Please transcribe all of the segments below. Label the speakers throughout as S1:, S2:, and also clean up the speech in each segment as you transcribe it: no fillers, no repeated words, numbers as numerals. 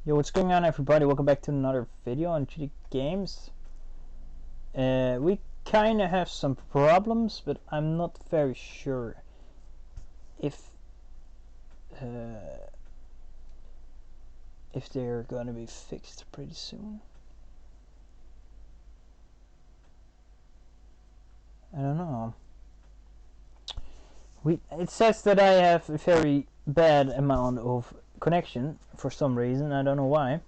S1: Yo, what's going on, everybody? Welcome back to another video on GD Games. We kinda have some problems, but I'm not very sure if they're gonna be fixed pretty soon. I don't know. It says that I have a very bad amount of connection for some reason. I don't know why.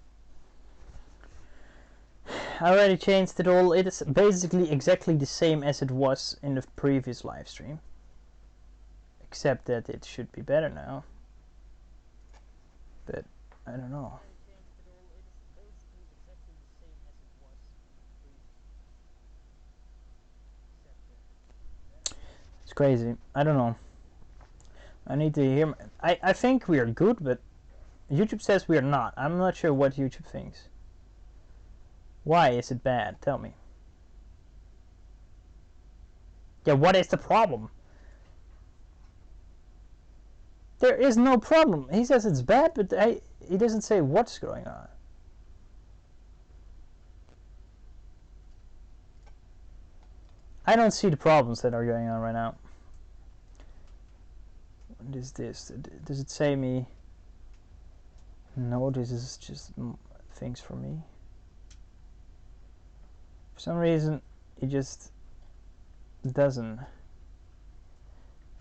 S1: I already changed it all. It is basically exactly the same as it was in the previous live stream, except that it should be better now, but I don't know. It's crazy. I don't know. I need to hear. I think we are good, but YouTube says we are not. I'm not sure what YouTube thinks. Why is it bad? Tell me. Yeah, what is the problem? There is no problem. He says it's bad, but he doesn't say what's going on. I don't see the problems that are going on right now. What is this? Does it say me? No, this is just things for me. For some reason, it just doesn't.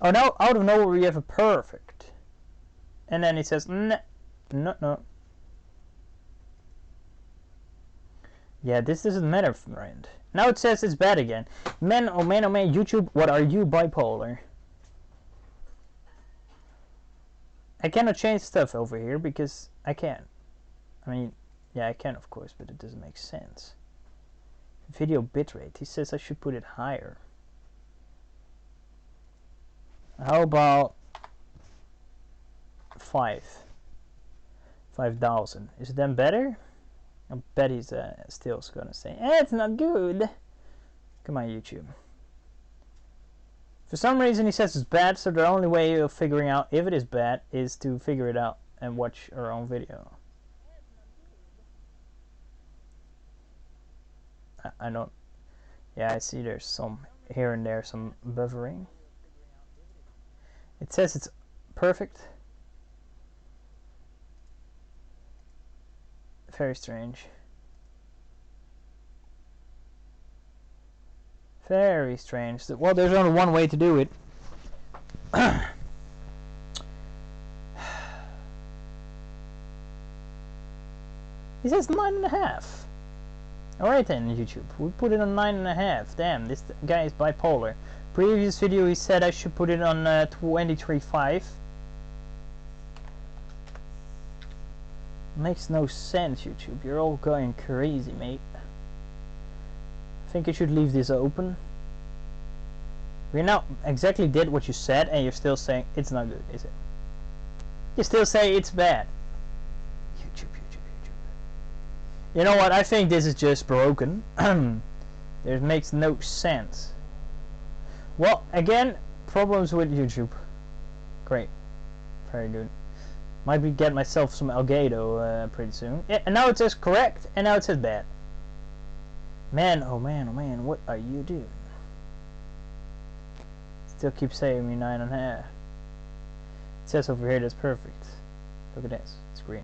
S1: Oh, now out of nowhere we have a perfect. And then it says, no. Yeah, this doesn't matter, friend. Now it says it's bad again. Man, oh man, YouTube, what are you, bipolar? I cannot change stuff over here because I can't. I mean, yeah, I can of course, but it doesn't make sense. Video bitrate, he says I should put it higher. How about 5,000? Is it then better? I bet he's still gonna say, it's not good. Come on, YouTube. For some reason he says it's bad, so the only way of figuring out if it is bad is to figure it out and watch our own video. I don't. Yeah, I see there's some here and there some buffering. It says it's perfect. Very strange. Very strange. Well, there's only one way to do it. He says 9.5. Alright then, YouTube. We put it on 9.5. Damn, this guy is bipolar. Previous video he said I should put it on 23.5. Makes no sense, YouTube. You're all going crazy, mate. I think you should leave this open. We now exactly did what you said, and you're still saying it's not good, is it? You still say it's bad. YouTube. You know what? I think this is just broken. It makes no sense. Well, again, problems with YouTube. Great. Very good. Might be get myself some Elgato pretty soon. Yeah, and now it says correct, and now it says bad. Man, oh man, what are you doing? Still keep saying me 9.5. It says over here that's perfect. Look at this, it's green.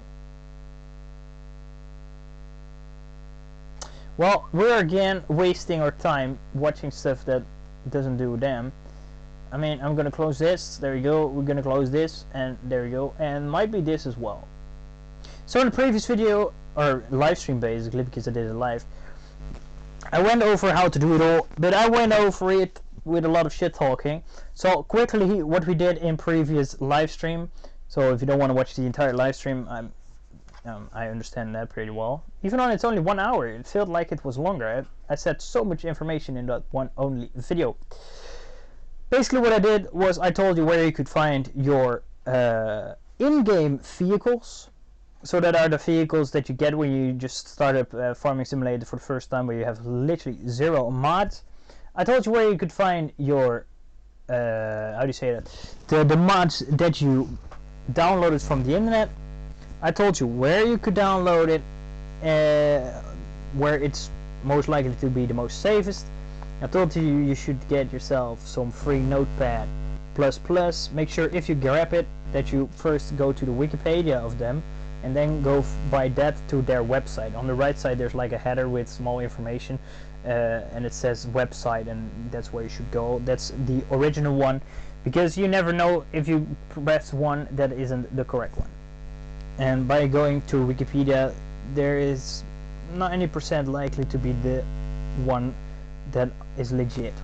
S1: Well, we're again wasting our time watching stuff that doesn't do a damn. I mean, I'm gonna close this, there we go, we're gonna close this, and there we go, and might be this as well. So in the previous video, or live stream basically, because I did it live, I went over how to do it all, but I went over it with a lot of shit talking. So quickly, what we did in previous live stream, so if you don't want to watch the entire live stream, I understand that pretty well. Even though it's only 1 hour, it felt like it was longer. I said so much information in that one only video. Basically what I did was I told you where you could find your in-game vehicles. So that are the vehicles that you get when you just start up Farming Simulator for the first time, where you have literally 0 mods. I told you where you could find your, how do you say that? The mods that you downloaded from the internet. I told you where you could download it, where it's most likely to be the most safest. I told you you should get yourself some free Notepad++. Make sure if you grab it that you first go to the Wikipedia of them and then go by that to their website. On the right side there's like a header with small information and it says website, and that's where you should go. That's the original one, because you never know if you press one that isn't the correct one. And by going to Wikipedia, there is not any % likely to be the one that is legit.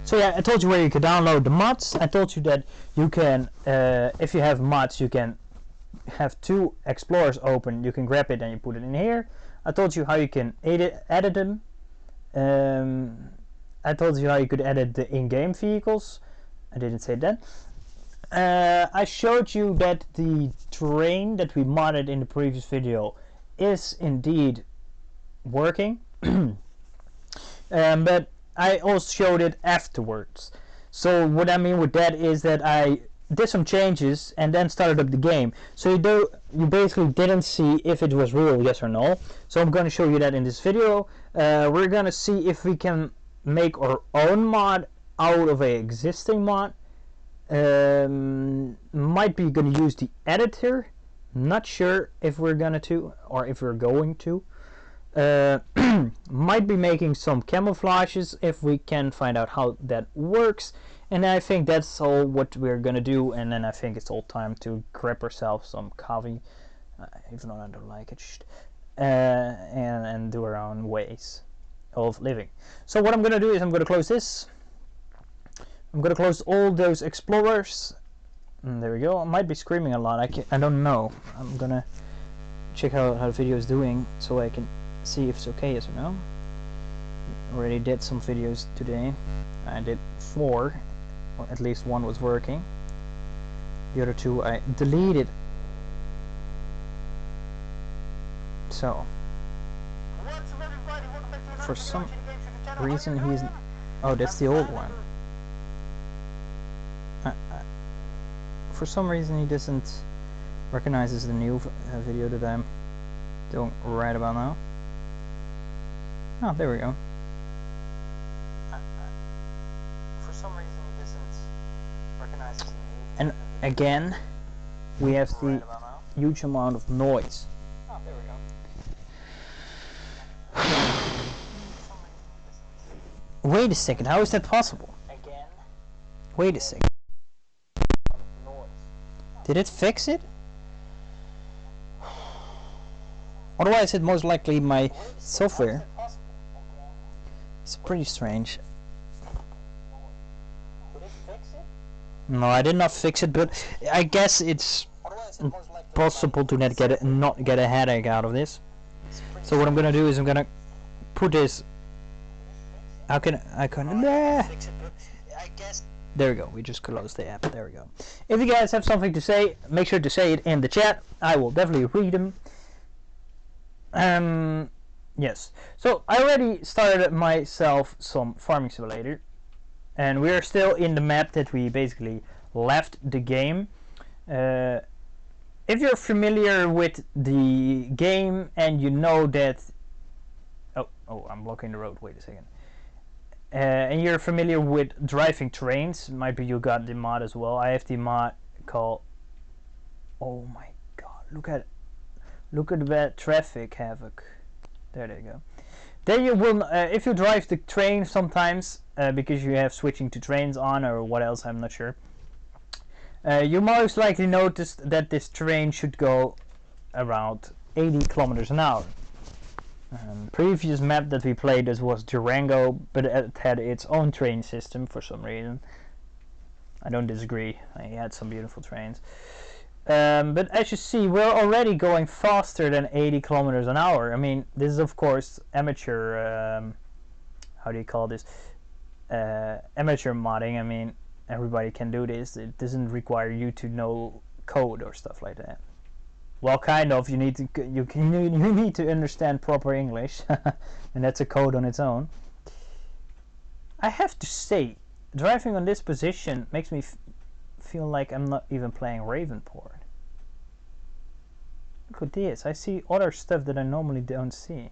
S1: So yeah, I told you where you could download the mods. I told you that you can, if you have mods, you can have 2 explorers open. You can grab it and you put it in here. I told you how you can edit them. I told you how you could edit the in-game vehicles. I didn't say that. I showed you that the terrain that we modded in the previous video is indeed working. But I also showed it afterwards. So what I mean with that is that I did some changes and then started up the game. So you basically didn't see if it was real, yes or no. So I'm going to show you that in this video. We're going to see if we can make our own mod out of an existing mod. Might be going to use the editor. Not sure if we're gonna to, or if we're going to. Might be making some camouflages if we can find out how that works. And I think that's all what we're gonna do. And then I think it's all time to grab ourselves some coffee, even though I don't like it, and do our own ways of living. So what I'm gonna do is I'm gonna close this. I'm gonna close all those explorers. And there we go. I might be screaming a lot. I don't know. I'm gonna check how the video is doing so I can see if it's okay, yes or no. Already did some videos today. I did 4, or at least 1 was working. The other 2 I deleted. So for some reason he's... Oh, that's the old one. For some reason he doesn't recognize the new video that I'm doing right about now. Oh, there we go. For some reason he doesn't recognize the new. And again, we have the huge amount of noise. Oh, there we go. Wait a second, how is that possible? Again. Wait a second. Did it fix it? Otherwise it most likely my software. It's pretty strange. No, I did not fix it, but I guess it's possible to not get a headache out of this. So what I'm gonna do is I'm gonna put this. How can I fix it, but I guess. There we go, we just closed the app, there we go. If you guys have something to say, make sure to say it in the chat. I will definitely read them. Yes, so I already started myself some farming simulator. And we are still in the map that we basically left the game. If you're familiar with the game and you know that... Oh, I'm blocking the road, wait a second. And you're familiar with driving trains, might be you got the mod as well. I have the mod called... Oh my god, look at that traffic havoc. There you go. Then you will, if you drive the train sometimes, because you have switching to trains on or what else, I'm not sure. You most likely noticed that this train should go around 80 kilometers an hour. Previous map that we played this was Durango, but it had its own train system for some reason. I don't disagree, I had some beautiful trains. But as you see, we're already going faster than 80 kilometers an hour. I mean, this is of course amateur, how do you call this? Amateur modding. I mean, everybody can do this. It doesn't require you to know code or stuff like that. Well, kind of. You need to understand proper English, and that's a code on its own. I have to say, driving on this position makes me feel like I'm not even playing Ravenport. Look at this. I see other stuff that I normally don't see.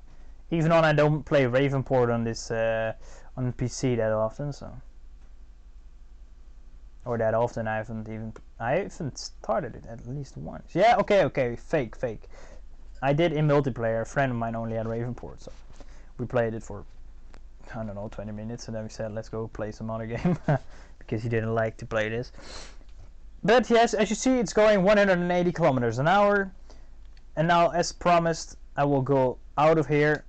S1: Even on I don't play Ravenport on this on PC that often, so or that often. I haven't started it at least once. Yeah, okay, fake. I did in multiplayer. A friend of mine only had Ravenport, so we played it for I don't know 20 minutes, and then we said let's go play some other game because he didn't like to play this. But yes, as you see, it's going 180 kilometers an hour. And now, as promised, I will go out of here,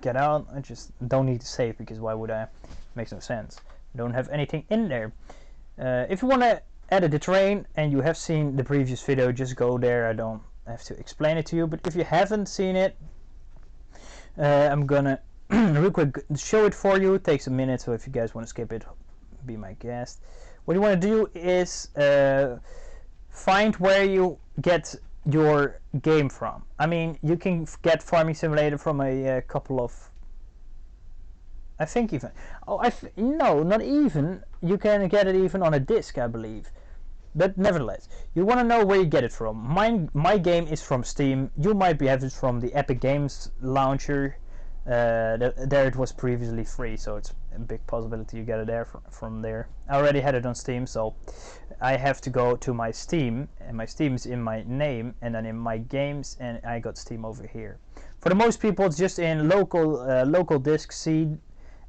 S1: get out. I just don't need to save, because why would I? Makes no sense. I don't have anything in there. If you want to edit the train and you have seen the previous video, just go there. I don't have to explain it to you. But if you haven't seen it, I'm gonna real quick show it for you. It takes a minute, so if you guys want to skip it, be my guest. What you want to do is find where you get your game from. I mean, you can get Farming Simulator from a couple of, I think even, no, not even, you can get it even on a disc, I believe. But nevertheless, you want to know where you get it from. My game is from Steam. You might have it from the Epic Games launcher. There it was previously free, so it's a big possibility you get it there from there. I already had it on Steam, so I have to go to my Steam, and my Steam is in my name, and then in my games, and I got Steam over here. For the most people, it's just in local disk C,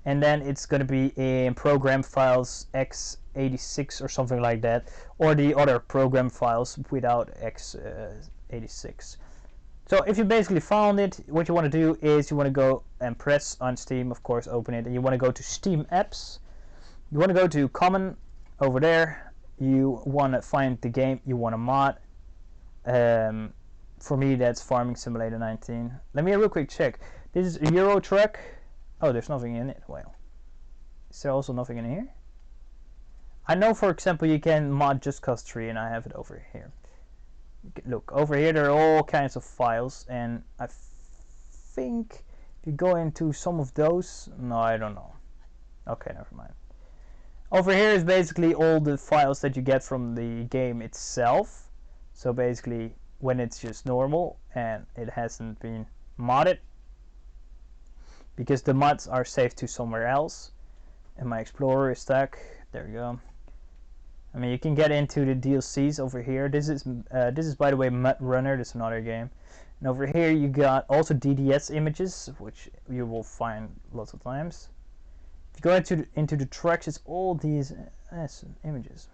S1: and then it's going to be in program files x86 or something like that, or the other program files without x86. So if you basically found it, what you want to do is you want to go and press on Steam, of course, open it, and you want to go to Steam Apps. You want to go to Common over there. You want to find the game you want to mod. For me, that's Farming Simulator 19. Let me real quick check. This is Euro Truck. Oh, there's nothing in it. Well, is there also nothing in here? I know, for example, you can mod Just Cause 3, and I have it over here. Look, over here there are all kinds of files, and I think if you go into some of those, no, I don't know. Okay, never mind. Over here is basically all the files that you get from the game itself. So basically when it's just normal and it hasn't been modded, because the mods are saved to somewhere else, and my Explorer is stuck. There we go. I mean, you can get into the DLCs over here. This is by the way Mud Runner. This is another game. And over here you got also DDS images, which you will find lots of times. If you go into the tracks, it's all these images.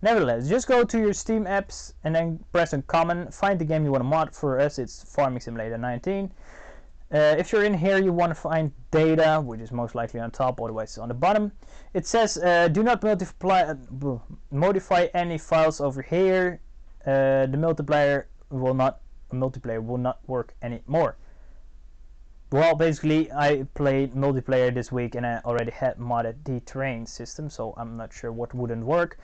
S1: Nevertheless, just go to your Steam apps and then press on Common. Find the game you want to mod. For us, it's Farming Simulator 19. If you're in here, you want to find data, which is most likely on top, otherwise it's on the bottom. It says do not modify any files over here. The multiplayer will not work anymore. Well, basically I played multiplayer this week and I already had modded the train system, so I'm not sure what wouldn't work.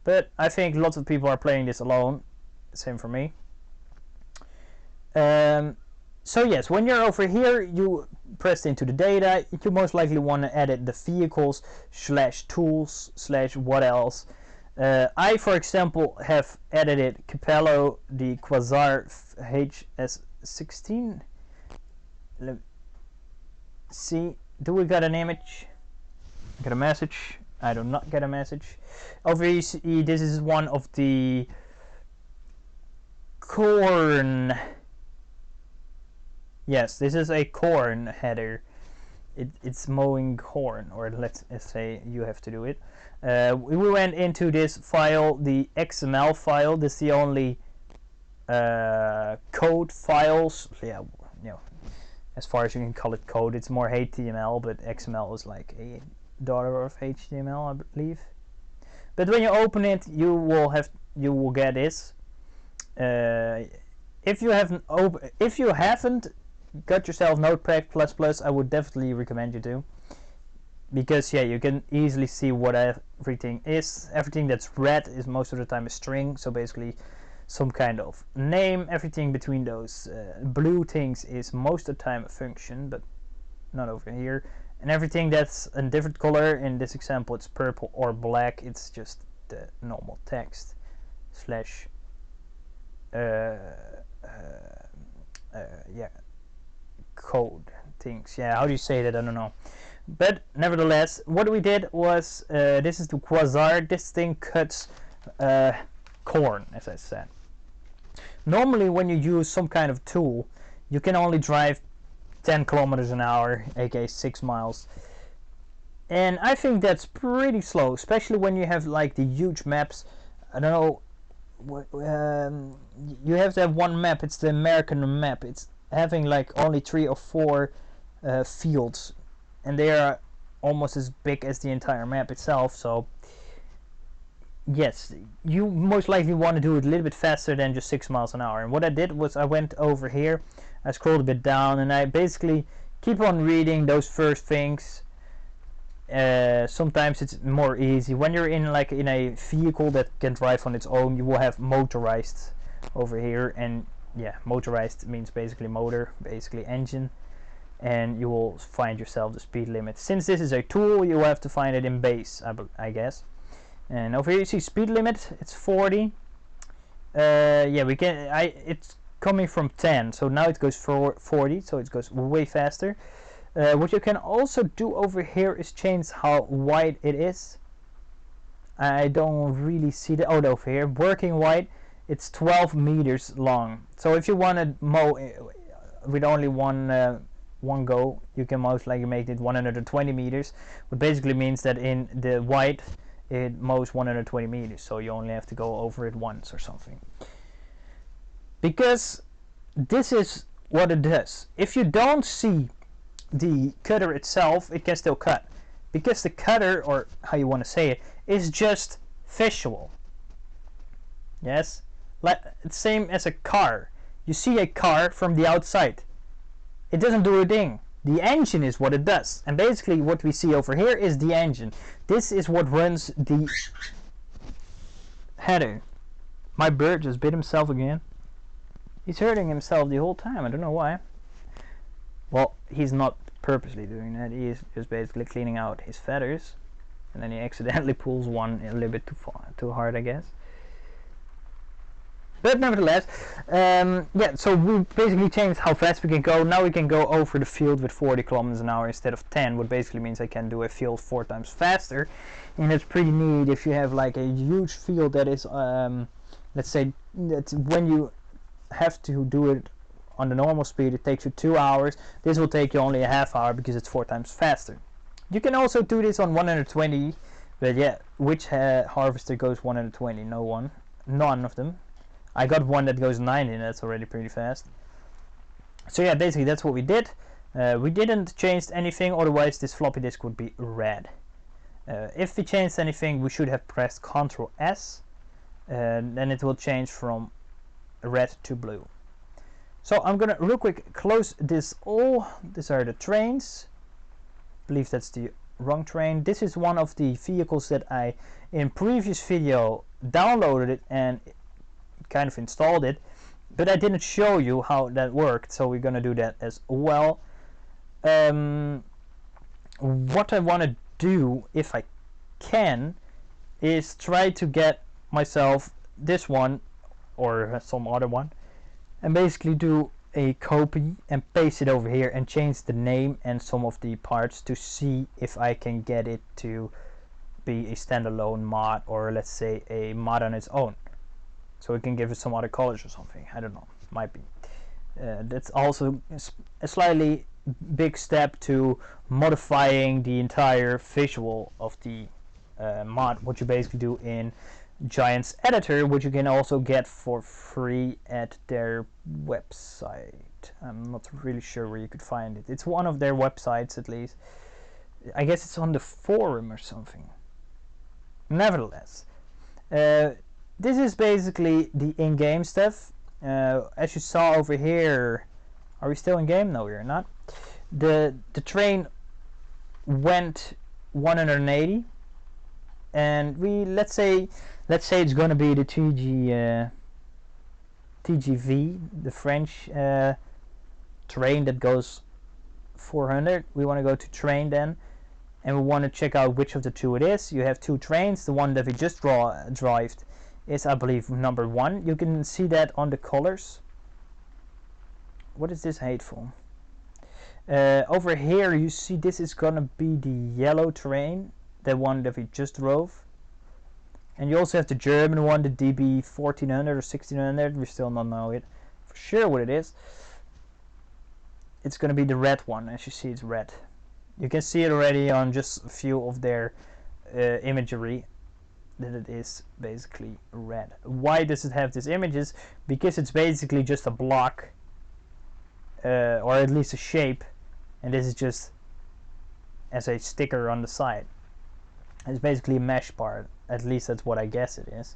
S1: But I think lots of people are playing this alone. Same for me. So yes, when you're over here, you press into the data. You most likely want to edit the vehicles / tools / what else. I, for example, have edited Capello, the Quasar HS16. See, do we got an image? Get a message? I do not get a message. Over here, you see, this is one of the corn. Yes, this is a corn header. It's mowing corn, or let's say you have to do it. We went into this file, the XML file. This is the only code files. Yeah, you know, as far as you can call it code. It's more HTML, but XML is like a daughter of HTML, I believe. But when you open it, you will get this. If you haven't got yourself Notepad++, I would definitely recommend you to, because yeah, you can easily see what everything is. Everything that's red is most of the time a string, so basically some kind of name. Everything between those blue things is most of the time a function, but not over here. And everything that's a different color, in this example it's purple or black, it's just the normal text / yeah, code things. Yeah, how do you say that? I don't know. But nevertheless, what we did was, this is the quasar. This thing cuts corn, as I said. Normally when you use some kind of tool, you can only drive 10 kilometers an hour, aka 6 miles. And I think that's pretty slow, especially when you have like the huge maps. I don't know, you have to have one map. It's the American map. It's having like only 3 or 4 fields, and they are almost as big as the entire map itself. So yes, you most likely want to do it a little bit faster than just 6 miles an hour. And what I did was I went over here, I scrolled a bit down, and I basically keep on reading those first things. Sometimes it's more easy when you're in like in a vehicle that can drive on its own. You will have motorized over here, and yeah, motorized means basically motor, basically engine, and you will find yourself the speed limit. Since this is a tool, you have to find it in base, I guess. And over here you see speed limit, it's 40. Yeah, we can. It's coming from 10, so now it goes for 40, so it goes way faster. What you can also do over here is change how wide it is. I don't really see the over here. Working wide, it's 12 meters long. So if you want to mow with only one go, you can most likely make it 120 meters. Which basically means that in the wide, it mows 120 meters. So you only have to go over it once or something. Because this is what it does. If you don't see the cutter itself, it can still cut, because the cutter, or how you want to say it, is just visual. Yes, like it's same as a car. You see a car from the outside, it doesn't do a thing. The engine is what it does, and basically what we see over here is the engine. This is what runs the header. My bird just bit himself again. He's hurting himself the whole time. I don't know why. Well, he's not purposely doing that. He is just basically cleaning out his feathers, and then he accidentally pulls one a little bit too hard, I guess. But nevertheless, yeah. So we basically changed how fast we can go. Now we can go over the field with 40 kilometers an hour instead of 10, what basically means I can do a field 4 times faster, and it's pretty neat if you have like a huge field that is, let's say that when you have to do it on the normal speed, it takes you 2 hours. This will take you only a half hour because it's 4 times faster. You can also do this on 120, but yeah, which harvester goes 120? None of them. I got one that goes 90, and that's already pretty fast. So yeah, basically that's what we did. We didn't change anything, otherwise this floppy disk would be red. If we changed anything, we should have pressed Ctrl S, and then it will change from red to blue. So I'm gonna real quick close this all. These are the trains. I believe that's the wrong train. This is one of the vehicles that I in previous video downloaded it and kind of installed it, but I didn't show you how that worked, so we're gonna do that as well. What I want to do, if I can, is try to get myself this one or some other one, and basically do a copy and paste it over here and change the name and some of the parts to see if I can get it to be a standalone mod, or let's say a mod on its own, so we can give it some other colors or something. I don't know, might be. That's also a slightly big step to modifying the entire visual of the mod, what you basically do in Giant's editor, which you can also get for free at their website. I'm not really sure where you could find it. It's one of their websites, at least. I guess it's on the forum or something. Nevertheless, this is basically the in-game stuff. As you saw over here, are we still in game? No, we're not. The train went 180, and let's say it's gonna be the TGV, the French train that goes 400. We want to go to train then, and we want to check out which of the two it is. You have two trains. The one that we just drove is, I believe, number 1. You can see that on the colors. What is this hateful? Over here you see this is gonna be the yellow train, the one that we just drove. And you also have the German one, the DB 1400 or 1600. We still don't know it for sure what it is. It's gonna be the red one. As you see, it's red. You can see it already on just a few of their imagery that it is basically red. Why does it have these images? Because it's basically just a block, or at least a shape, and this is just as a sticker on the side. It's basically a mesh part. At least that's what I guess it is,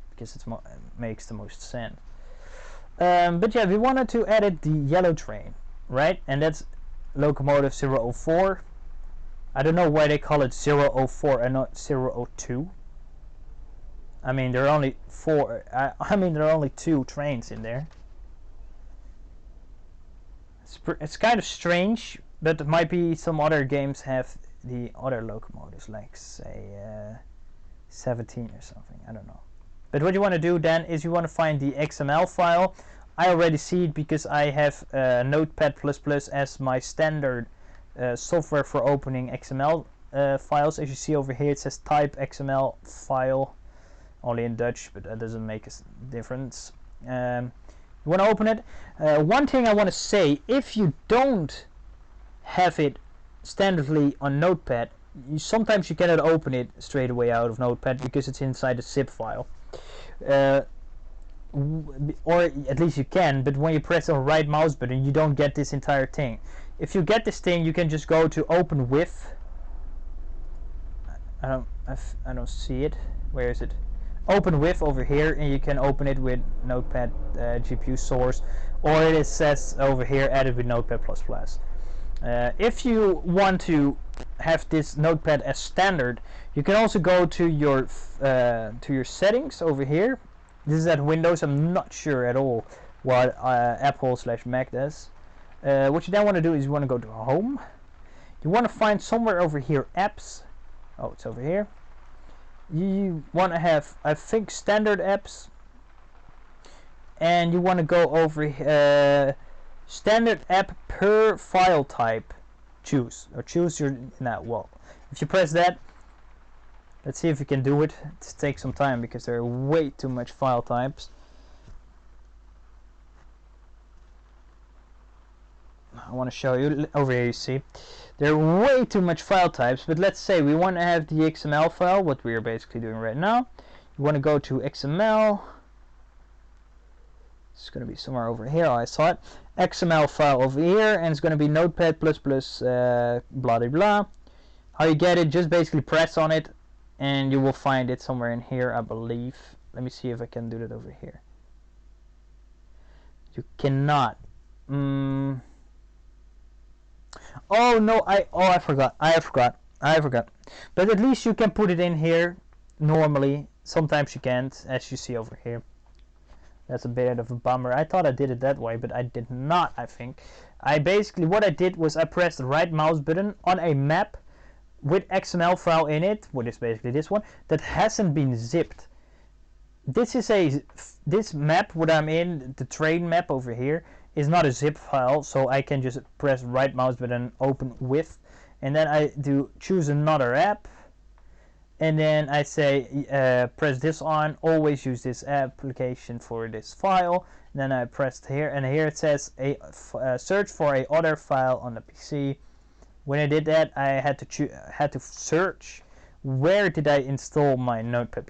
S1: because it makes the most sense. But yeah, we wanted to edit the yellow train, right? And that's locomotive 004. I don't know why they call it 004 and not 002. I mean, there are only 4. I mean, there are only 2 trains in there. It's kind of strange, but it might be some other games have the other locomotives, like say 17 or something. I don't know. But what you want to do then is you want to find the XML file. I already see it because I have Notepad++ as my standard software for opening XML files. As you see over here, it says type XML file, only in Dutch, but that doesn't make a difference. You want to open it. One thing I want to say, if you don't have it standardly on Notepad, sometimes you cannot open it straight away out of Notepad because it's inside a zip file. Or at least you can, but when you press the right mouse button, you don't get this entire thing. If you get this thing, you can just go to open with. I don't see it. Where is it? Open with over here, and you can open it with Notepad GPU source, or it says over here edit with Notepad++. If you want to have this Notepad as standard, you can also go to your settings over here. This is at Windows. I'm not sure at all what Apple/Mac does. What you then want to do is you want to go to Home. You want to find somewhere over here Apps. Oh, it's over here. You want to have, I think, standard apps, and you want to go over standard app per file type. Choose your well. If you press that, let's see if we can do it. It takes some time because there are way too much file types. I want to show you over here. You see, there are way too much file types. But let's say we want to have the XML file, what we are basically doing right now. You want to go to XML. It's going to be somewhere over here. Oh, I saw it. XML file over here, and it's going to be Notepad++, blah blah blah. How you get it? Just basically press on it, and you will find it somewhere in here, I believe. Let me see if I can do that over here. You cannot. Oh no! I forgot. I forgot. But at least you can put it in here normally. Sometimes you can't, as you see over here. That's a bit of a bummer. I thought I did it that way, but I did not, I think. What I did was I pressed the right mouse button on a map with XML file in it, which is basically this one, that hasn't been zipped. This map, what I'm in, the train map over here, is not a zip file, so I can just press right mouse button, open with, and then I choose another app. And then I say press this on, always use this application for this file. And then I pressed here, and here it says search for a other file on the PC. When I did that, I had to search where did I install my Notepad++.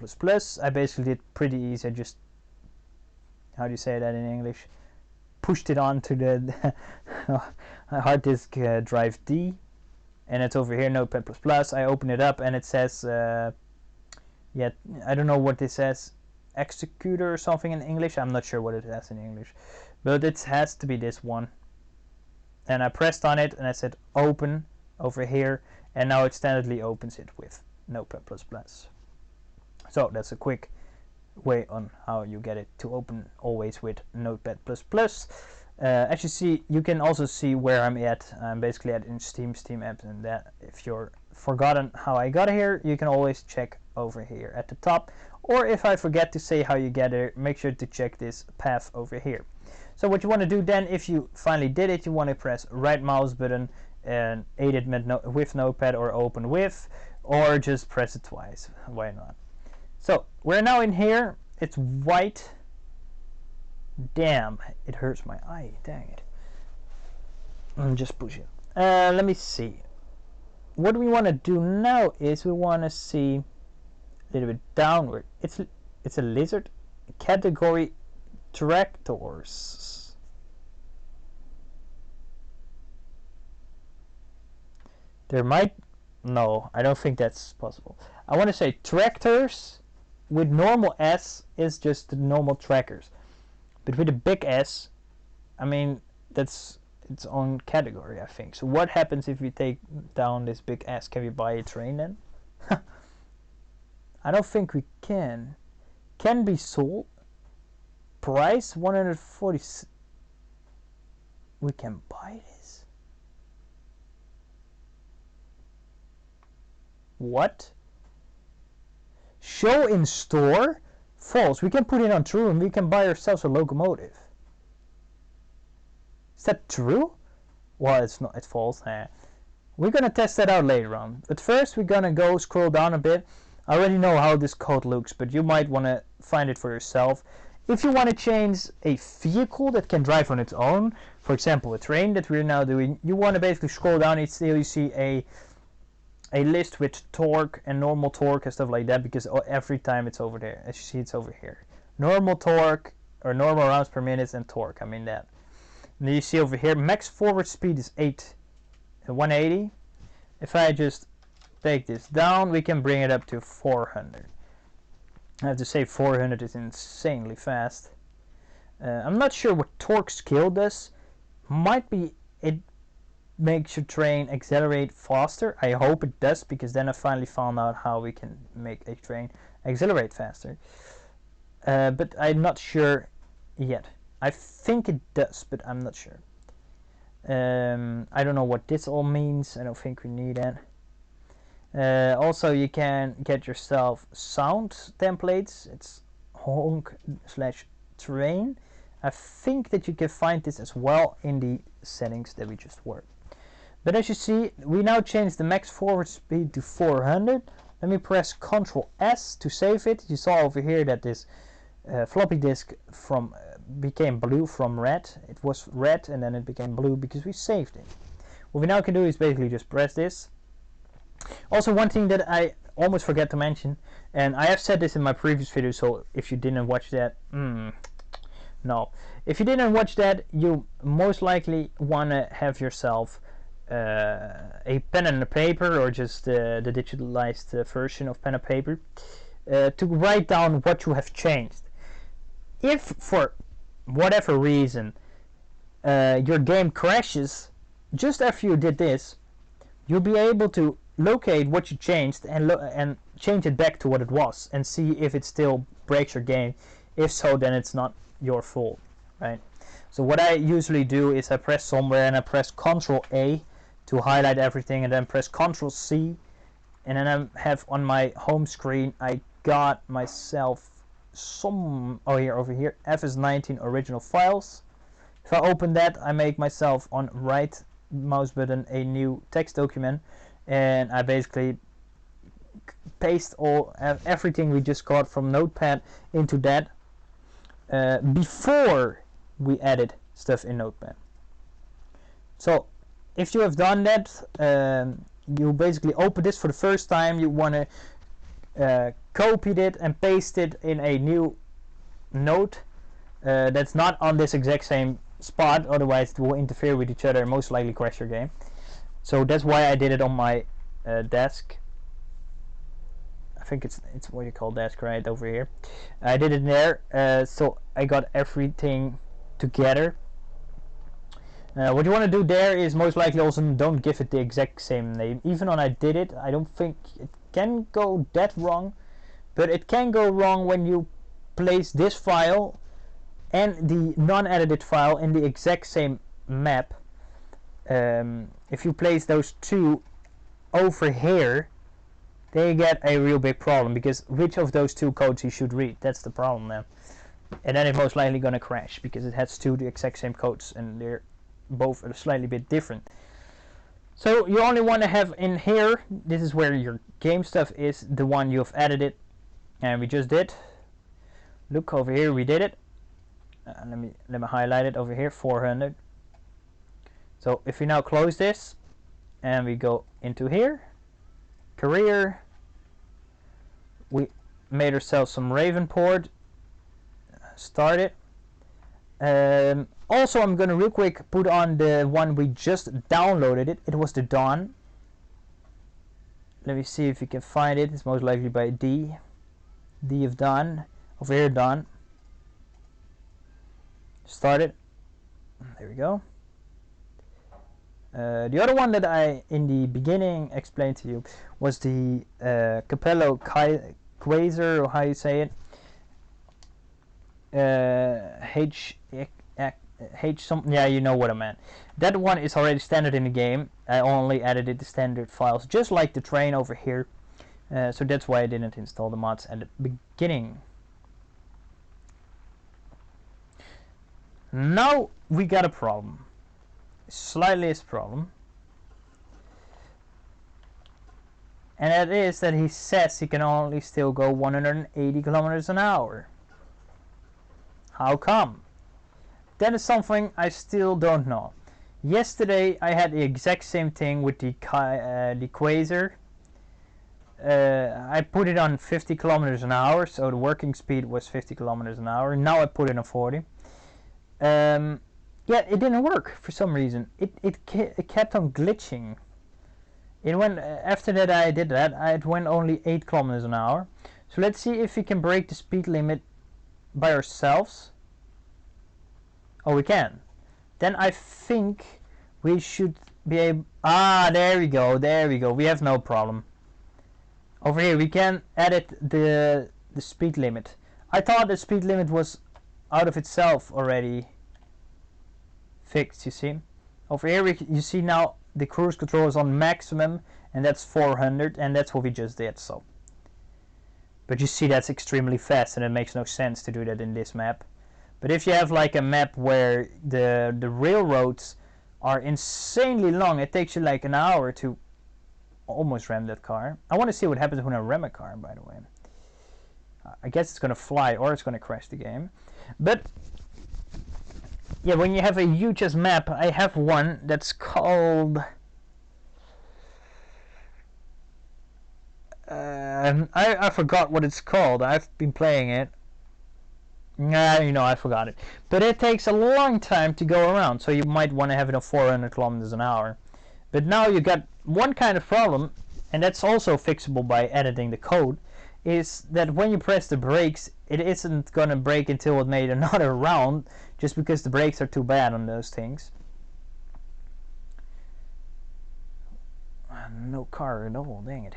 S1: I basically did pretty easy. I just, how do you say that in English? Pushed it onto the hard disk drive D. And it's over here, Notepad++. I open it up and it says, yeah, I don't know what this says, executor or something in English. I'm not sure what it has in English, but it has to be this one. And I pressed on it and I said open over here, and now it standardly opens it with Notepad++. So that's a quick way on how you get it to open always with Notepad++. As you see, you can also see where I'm at. I'm basically at in Steam apps, and that if you're forgotten how I got here, you can always check over here at the top, or if I forget to say how you get there, make sure to check this path over here. So what you want to do then, if you finally did it, you want to press right mouse button and edit with notepad or open with, or just press it twice, why not. So we're now in here, it's white. Damn, it hurts my eye, dang it. Just push it. Let me see. What we want to do now is we want to see a little bit downward. It's a lizard. Category tractors. There might... No, I don't think that's possible. I want to say tractors with normal S is just the normal trackers. But with a big S, I mean, that's its own category, I think. So what happens if we take down this big S? Can we buy a train then? I don't think we can. Can be sold. Price 140. We can buy this. What? Show in store? False. We can put it on true and we can buy ourselves a locomotive. Is that true? Well, it's not. It's false. We're gonna test that out later on. But first, we're gonna go scroll down a bit. I already know how this code looks, but you might want to find it for yourself. If you want to change a vehicle that can drive on its own, for example, a train that we're now doing, you want to basically scroll down until you see a list with torque and normal torque and stuff like that, because every time it's over there. As you see, it's over here. Normal torque or normal rounds per minute and torque. I mean that. And then you see over here, max forward speed is 180. If I just take this down, we can bring it up to 400. I have to say 400 is insanely fast. I'm not sure what torque scale does. Might be it makes your train accelerate faster. I hope it does, because then I finally found out how we can make a train accelerate faster. But I'm not sure yet. I think it does, but I'm not sure. I don't know what this all means. I don't think we need that. Also, you can get yourself sound templates. It's honk/train. I think that you can find this as well in the settings that we just worked. But as you see, we now changed the max forward speed to 400. Let me press Ctrl S to save it. You saw over here that this floppy disk became blue from red. It was red and then it became blue because we saved it. What we now can do is basically just press this. Also, one thing that I almost forgot to mention, and I have said this in my previous video, so if you didn't watch that, no. If you didn't watch that, you most likely want to have yourself a pen and a paper, or just the digitalized version of pen and paper, to write down what you have changed. If for whatever reason your game crashes just after you did this, you'll be able to locate what you changed and change it back to what it was, and see if it still breaks your game. If so, then it's not your fault, right? So what I usually do is I press somewhere and I press Ctrl A to highlight everything, and then press Ctrl C, and then I have on my home screen I got myself some over here FS19 original files. If I open that, I make myself on right mouse button a new text document, and I basically paste everything we just got from Notepad into that before we added stuff in Notepad. So if you have done that, you basically open this for the first time. You want to copy it and paste it in a new note that's not on this exact same spot, otherwise it will interfere with each other and most likely crash your game. So that's why I did it on my desk. I think it's what you call desk, right over here. I did it there, so I got everything together. What you want to do there is most likely also don't give it the exact same name. Even when I did it, I don't think it can go that wrong, but it can go wrong when you place this file and the non-edited file in the exact same map. If you place those two over here, they get a real big problem, because which of those two codes you should read? That's the problem then. And then it's most likely going to crash because it has two the exact same codes and they're both a slightly bit different. So you only want to have in here, this is where your game stuff is, the one you've edited, and we just did. Look over here, we did it. Let me highlight it over here, 400. So if we now close this and we go into here, career, we made ourselves some Raven port, start it. Also, I'm gonna real quick put on the one we just downloaded. It was the Dawn. Let me see if you can find it. It's most likely by D of Dawn. Over here, Dawn. Start it. There we go. The other one that I in the beginning explained to you was the Capello Quasar, or how you say it. H something, yeah, you know what I meant. That one is already standard in the game. I only edited the standard files, just like the train over here. So that's why I didn't install the mods at the beginning. Now we got a problem. Slightest problem. And that is that he says he can only still go 180 kilometers an hour. How come? That is something I still don't know. Yesterday I had the exact same thing with the Quasar. I put it on 50 kilometers an hour, so the working speed was 50 kilometers an hour. Now I put it on 40. Yeah, it didn't work for some reason. It kept on glitching. It went, after that I did that, it went only 8 kilometers an hour. So let's see if we can break the speed limit by ourselves. Oh, we can. Then I think we should be able... Ah, there we go, there we go. We have no problem. Over here we can edit the speed limit. I thought the speed limit was out of itself already fixed, you see. Over here you see now the cruise control is on maximum, and that's 400, and that's what we just did. So, but you see that's extremely fast, and it makes no sense to do that in this map. But if you have like a map where the railroads are insanely long, it takes you like an hour to almost ram that car. I want to see what happens when I ram a car, by the way. I guess it's going to fly or it's going to crash the game. But yeah, when you have a huge ass map, I have one that's called... I forgot what it's called. I've been playing it. You know, I forgot it. But it takes a long time to go around, so you might want to have it on 400 kilometers an hour. But now you got one kind of problem, and that's also fixable by editing the code, is that when you press the brakes, it isn't going to brake until it made another round, just because the brakes are too bad on those things. No car at all, dang it.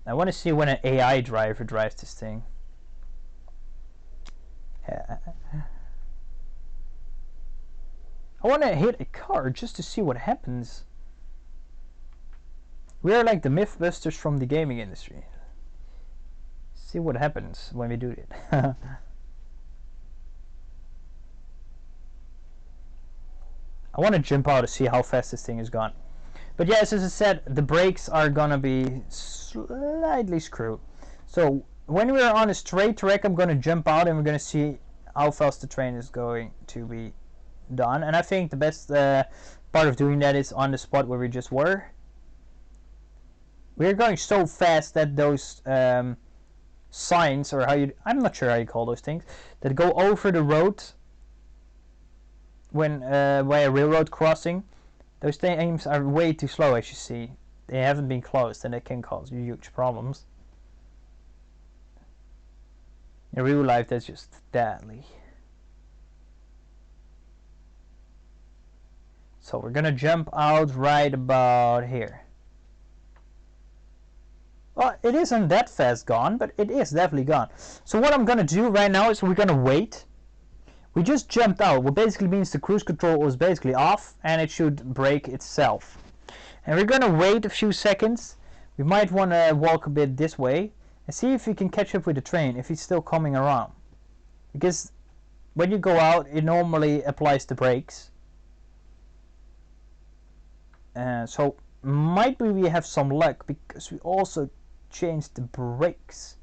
S1: I want to see when an AI driver drives this thing. I want to hit a car just to see what happens. We are like the Mythbusters from the gaming industry. See what happens when we do it. I want to jump out to see how fast this thing is gone. But yes, as I said, the brakes are gonna be slightly screwed. So when we're on a straight track, I'm gonna jump out and we're gonna see how fast the train is going to be done. And I think the best part of doing that is on the spot where we just were. We're going so fast that those signs, or I'm not sure how you call those things, that go over the road when by a railroad crossing, those things are way too slow, as you see. They haven't been closed, and they can cause you huge problems. In real life, that's just deadly. So we're gonna jump out right about here. Well, it isn't that fast gone, but it is definitely gone. So what I'm gonna do right now is we're gonna wait. We just jumped out, what basically means the cruise control was basically off, and it should brake itself. And we're gonna wait a few seconds, We might want to walk a bit this way and see if we can catch up with the train, if he's still coming around. Because when you go out, it normally applies the brakes. So might be we have some luck because we also changed the brakes.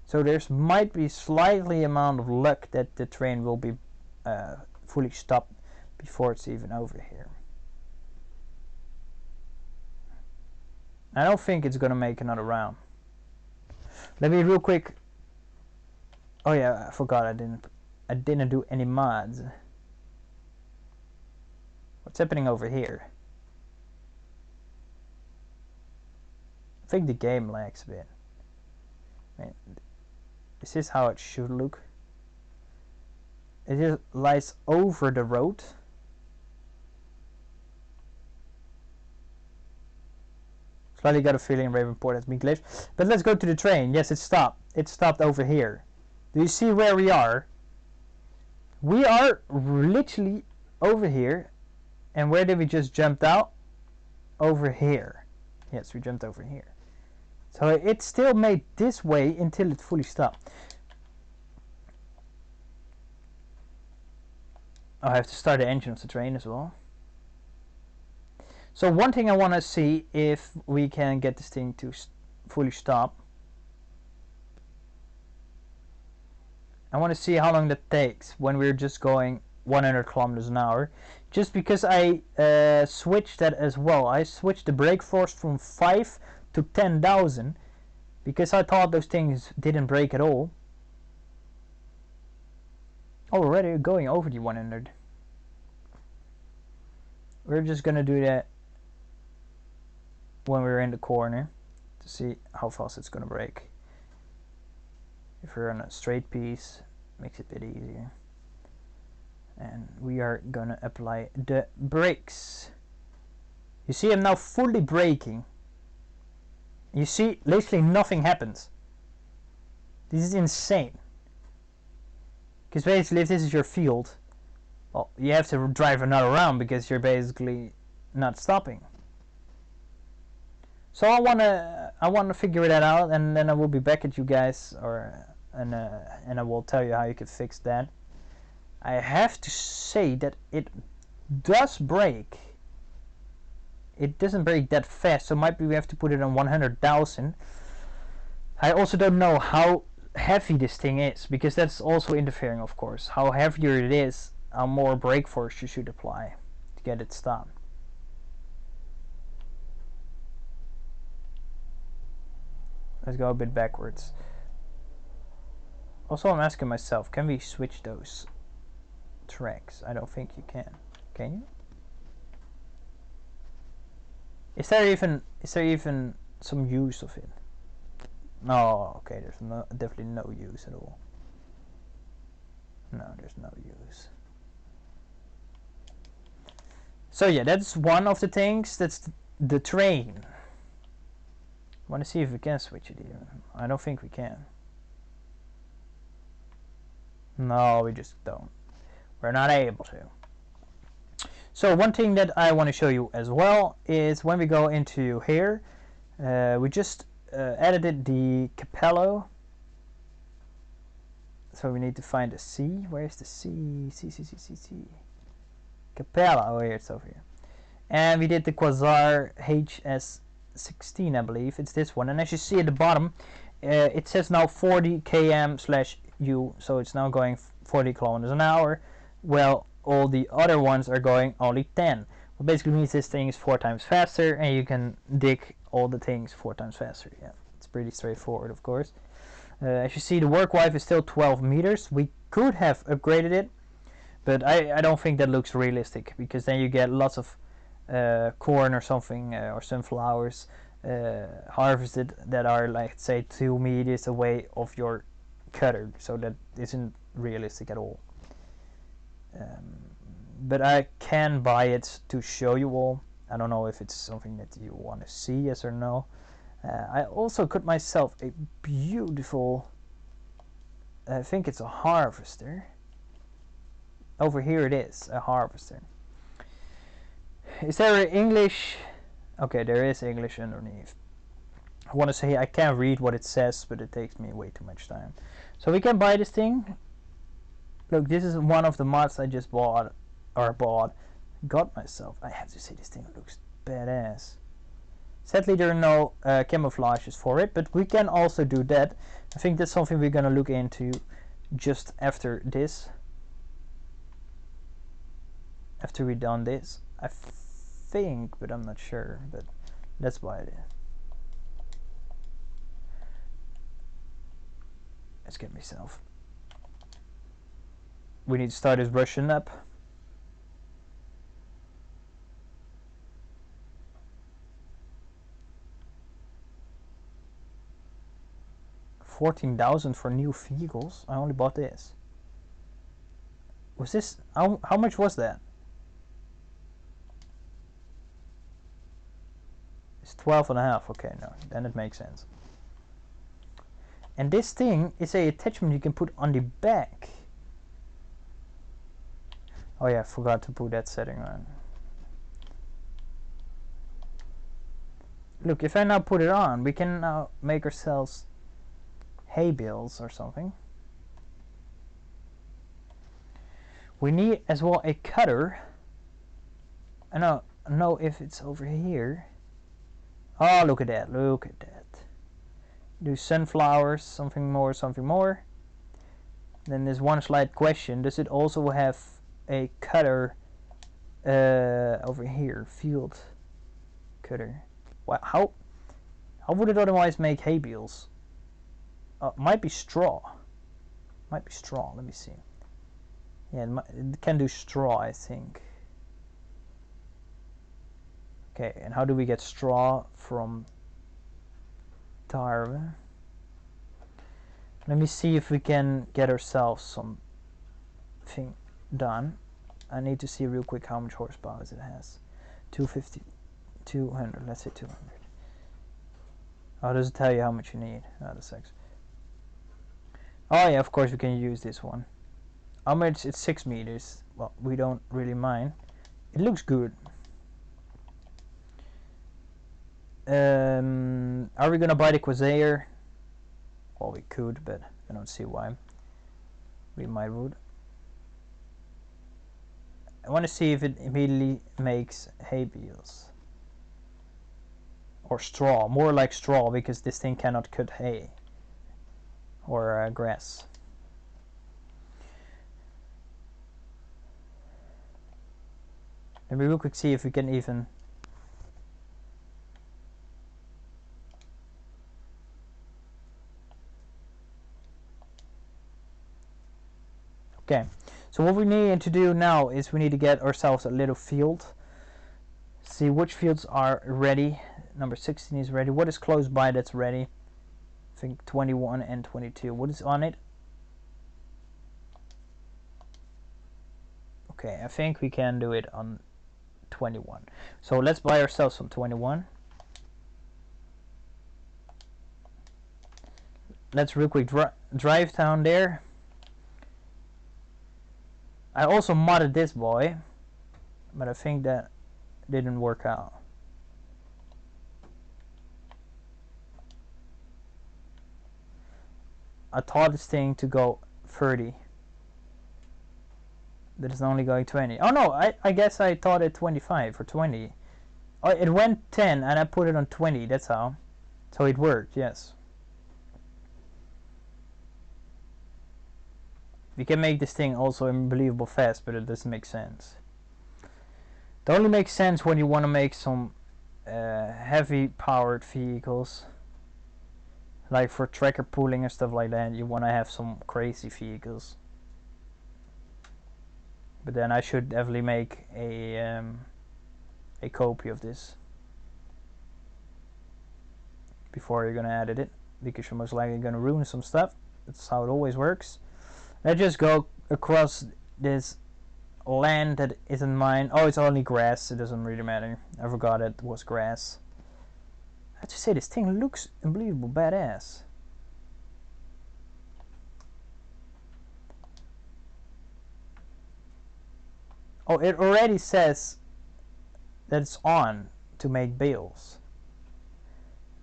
S1: So there's might be slightly amount of luck that the train will be fully stopped before it's even over here. I don't think it's gonna make another round. Let me real quick. Oh yeah, I forgot I didn't do any mods. What's happening over here? I think the game lags a bit. Man, is this how it should look? It just lies over the road. Slightly got a feeling Ravenport has been glitched. But let's go to the train. Yes, it stopped. It stopped over here. Do you see where we are? We are literally over here. And where did we just jump out? Over here. Yes, we jumped over here. So it still made this way until it fully stopped. Oh, I have to start the engine of the train as well. So one thing I want to see if we can get this thing to fully stop. I want to see how long that takes when we're just going 100 kilometers an hour. Just because I switched that as well. I switched the brake force from 5 to 10,000 because I thought those things didn't brake at all. Already going over the 100. We're just gonna do that when we're in the corner to see how fast it's gonna brake. If we're on a straight piece, makes it a bit easier. And we are gonna apply the brakes. You see I'm now fully braking. You see literally nothing happens. This is insane. Because basically if this is your field, well, you have to drive another round because you're basically not stopping. So I wanna figure that out, and then I will be back at you guys, and I will tell you how you can fix that. I have to say that it does brake. It doesn't brake that fast, so maybe we have to put it on 100,000. I also don't know how heavy this thing is, because that's also interfering, of course. How heavier it is, how more brake force you should apply to get it stopped. Let's go a bit backwards. Also, I'm asking myself, can we switch those tracks? I don't think you can. Can you? Is there even some use of it? No, okay, there's definitely no use at all. No, there's no use. So yeah, that's one of the things. That's the train. I want to see if we can switch it even. I don't think we can. No, we just don't. We're not able to. So one thing that I want to show you as well is when we go into here, we just edited the capello. So we need to find a C. Where's the C? C. Capella. Oh, here, it's over here. And we did the Quasar HS16, I believe. It's this one. And as you see at the bottom, it says now 40 km/u. So it's now going 40 kilometers an hour. Well, all the other ones are going only 10. What basically means this thing is 4 times faster, and you can dig all the things 4 times faster. Yeah, it's pretty straightforward, of course. As you see, the work life is still 12 meters. We could have upgraded it, but I don't think that looks realistic, because then you get lots of corn or something, or sunflowers harvested that are, like, say 2 meters away of your cutter, so that isn't realistic at all. But I can buy it to show you all. I don't know if it's something that you want to see, yes or no. I also cut myself a beautiful, I think it's a harvester. Over here it is, a harvester. Is there an English Okay, there is English underneath. I want to say I can't read what it says, but it takes me way too much time. So we can buy this thing. Look, this is one of the mods I just bought, got myself. I have to say this thing looks badass. Sadly, there are no camouflages for it, but we can also do that. I think that's something we're gonna look into just after this. After we done this, I think, but I'm not sure. But let's buy it. Let's get myself. We need to start this brushing up. $14,000 for new vehicles. I only bought this. Was this how much was that? It's 12.5. Okay, no, then it makes sense. And this thing is a attachment you can put on the back. Oh yeah, I forgot to put that setting on. Look, if I now put it on, we can now make ourselves hay bales or something. We need as well a cutter. I don't know if it's over here. Oh, look at that, look at that. Do sunflowers, something more, something more. Then there's one slight question. Does it also have a cutter over here? Field cutter. Wow, how would it otherwise make hay bales? Might be straw. Might be straw, let me see. Yeah, it can do straw, I think. Okay, and how do we get straw from tire? Let me see if we can get ourselves something done. I need to see real quick how much horsepower it has. 250, 200, let's say 200. Oh, does it tell you how much you need? Oh, that's six. Oh yeah, of course we can use this one. How much? It's 6 meters. Well, we don't really mind. It looks good. Are we gonna buy the Quasar? Well, we could, but I don't see why. We might would. I want to see if it immediately makes hay bales. Or straw. More like straw, because this thing cannot cut hay. Or grass. Let me real quick see if we can even... Okay, so what we need to do now is we need to get ourselves a little field. See which fields are ready. Number 16 is ready. What is close by that's ready? I think 21 and 22. What is on it? Okay, I think we can do it on 21. So let's buy ourselves some 21. Let's real quick drive down there. I also modded this boy, but I think that didn't work out. I taught this thing to go 30. That is only going 20. Oh no, I guess I taught it 25 or 20. Oh, it went 10 and I put it on 20, that's how. So it worked, yes. We can make this thing also unbelievable fast, but it doesn't make sense. It only makes sense when you want to make some heavy powered vehicles. Like for tracker pulling and stuff like that, you want to have some crazy vehicles. But then I should definitely make a copy of this before you're gonna edit it, because you're most likely gonna ruin some stuff. That's how it always works. Let's just go across this land that isn't mine. Oh, it's only grass. It doesn't really matter. I forgot it was grass. I have to say, this thing looks unbelievable badass. Oh, it already says that it's on to make bales.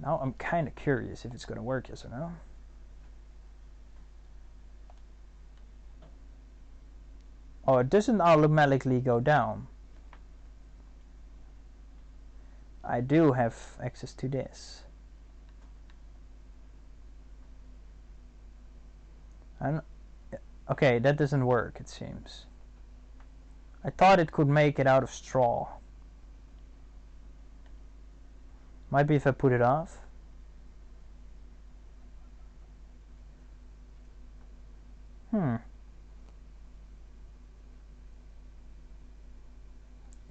S1: Now I'm kind of curious if it's going to work, yes or no. Oh, it doesn't automatically go down. I do have access to this. Okay, that doesn't work, it seems. I thought it could make it out of straw. Might be if I put it off.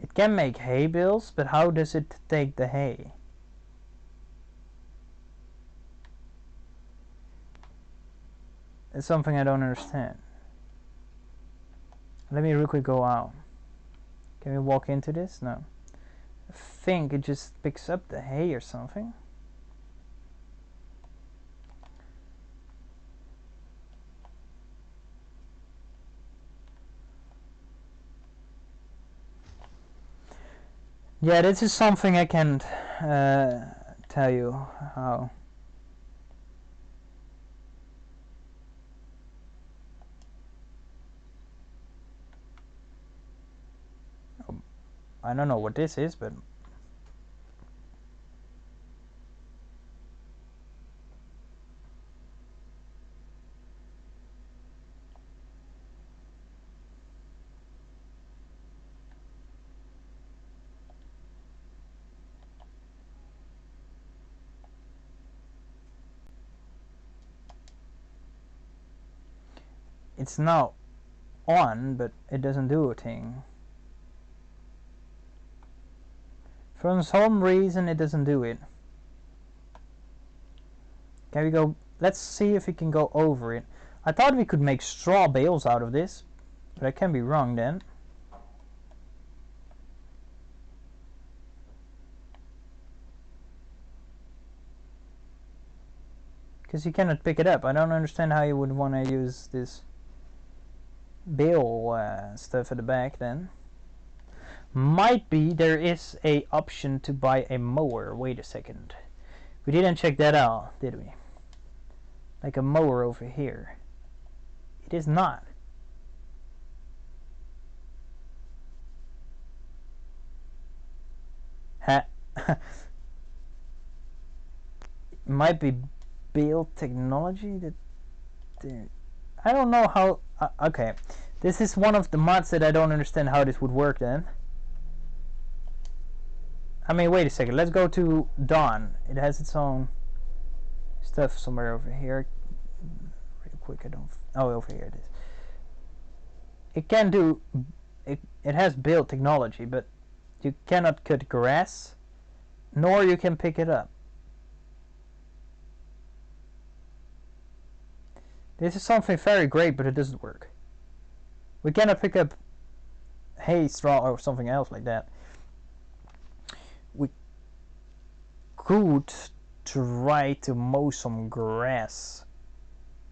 S1: It can make hay bales, but how does it take the hay? It's something I don't understand. Let me real quick go out. Can we walk into this? No. I think it just picks up the hay or something. Yeah, this is something I can't tell you how. I don't know what this is, but it's now on, but it doesn't do a thing. For some reason it doesn't do it. Can we go? Let's see if we can go over it. I thought we could make straw bales out of this, but I can be wrong then. Because you cannot pick it up. I don't understand how you would want to use this bale stuff at the back then. Might be there is a option to buy a mower. Wait a second. We didn't check that out, did we? Like a mower over here. It is not. Ha. Might be bale technology that. I don't know how. Okay, this is one of the mods that I don't understand how this would work then. I mean, wait a second. Let's go to Dawn. It has its own stuff somewhere over here. Real quick, I don't. Oh, over here it is. It can do. It has bale technology, but you cannot cut grass, nor you can pick it up. This is something very great, but it doesn't work. We cannot pick up hay, straw, or something else like that. We could try to mow some grass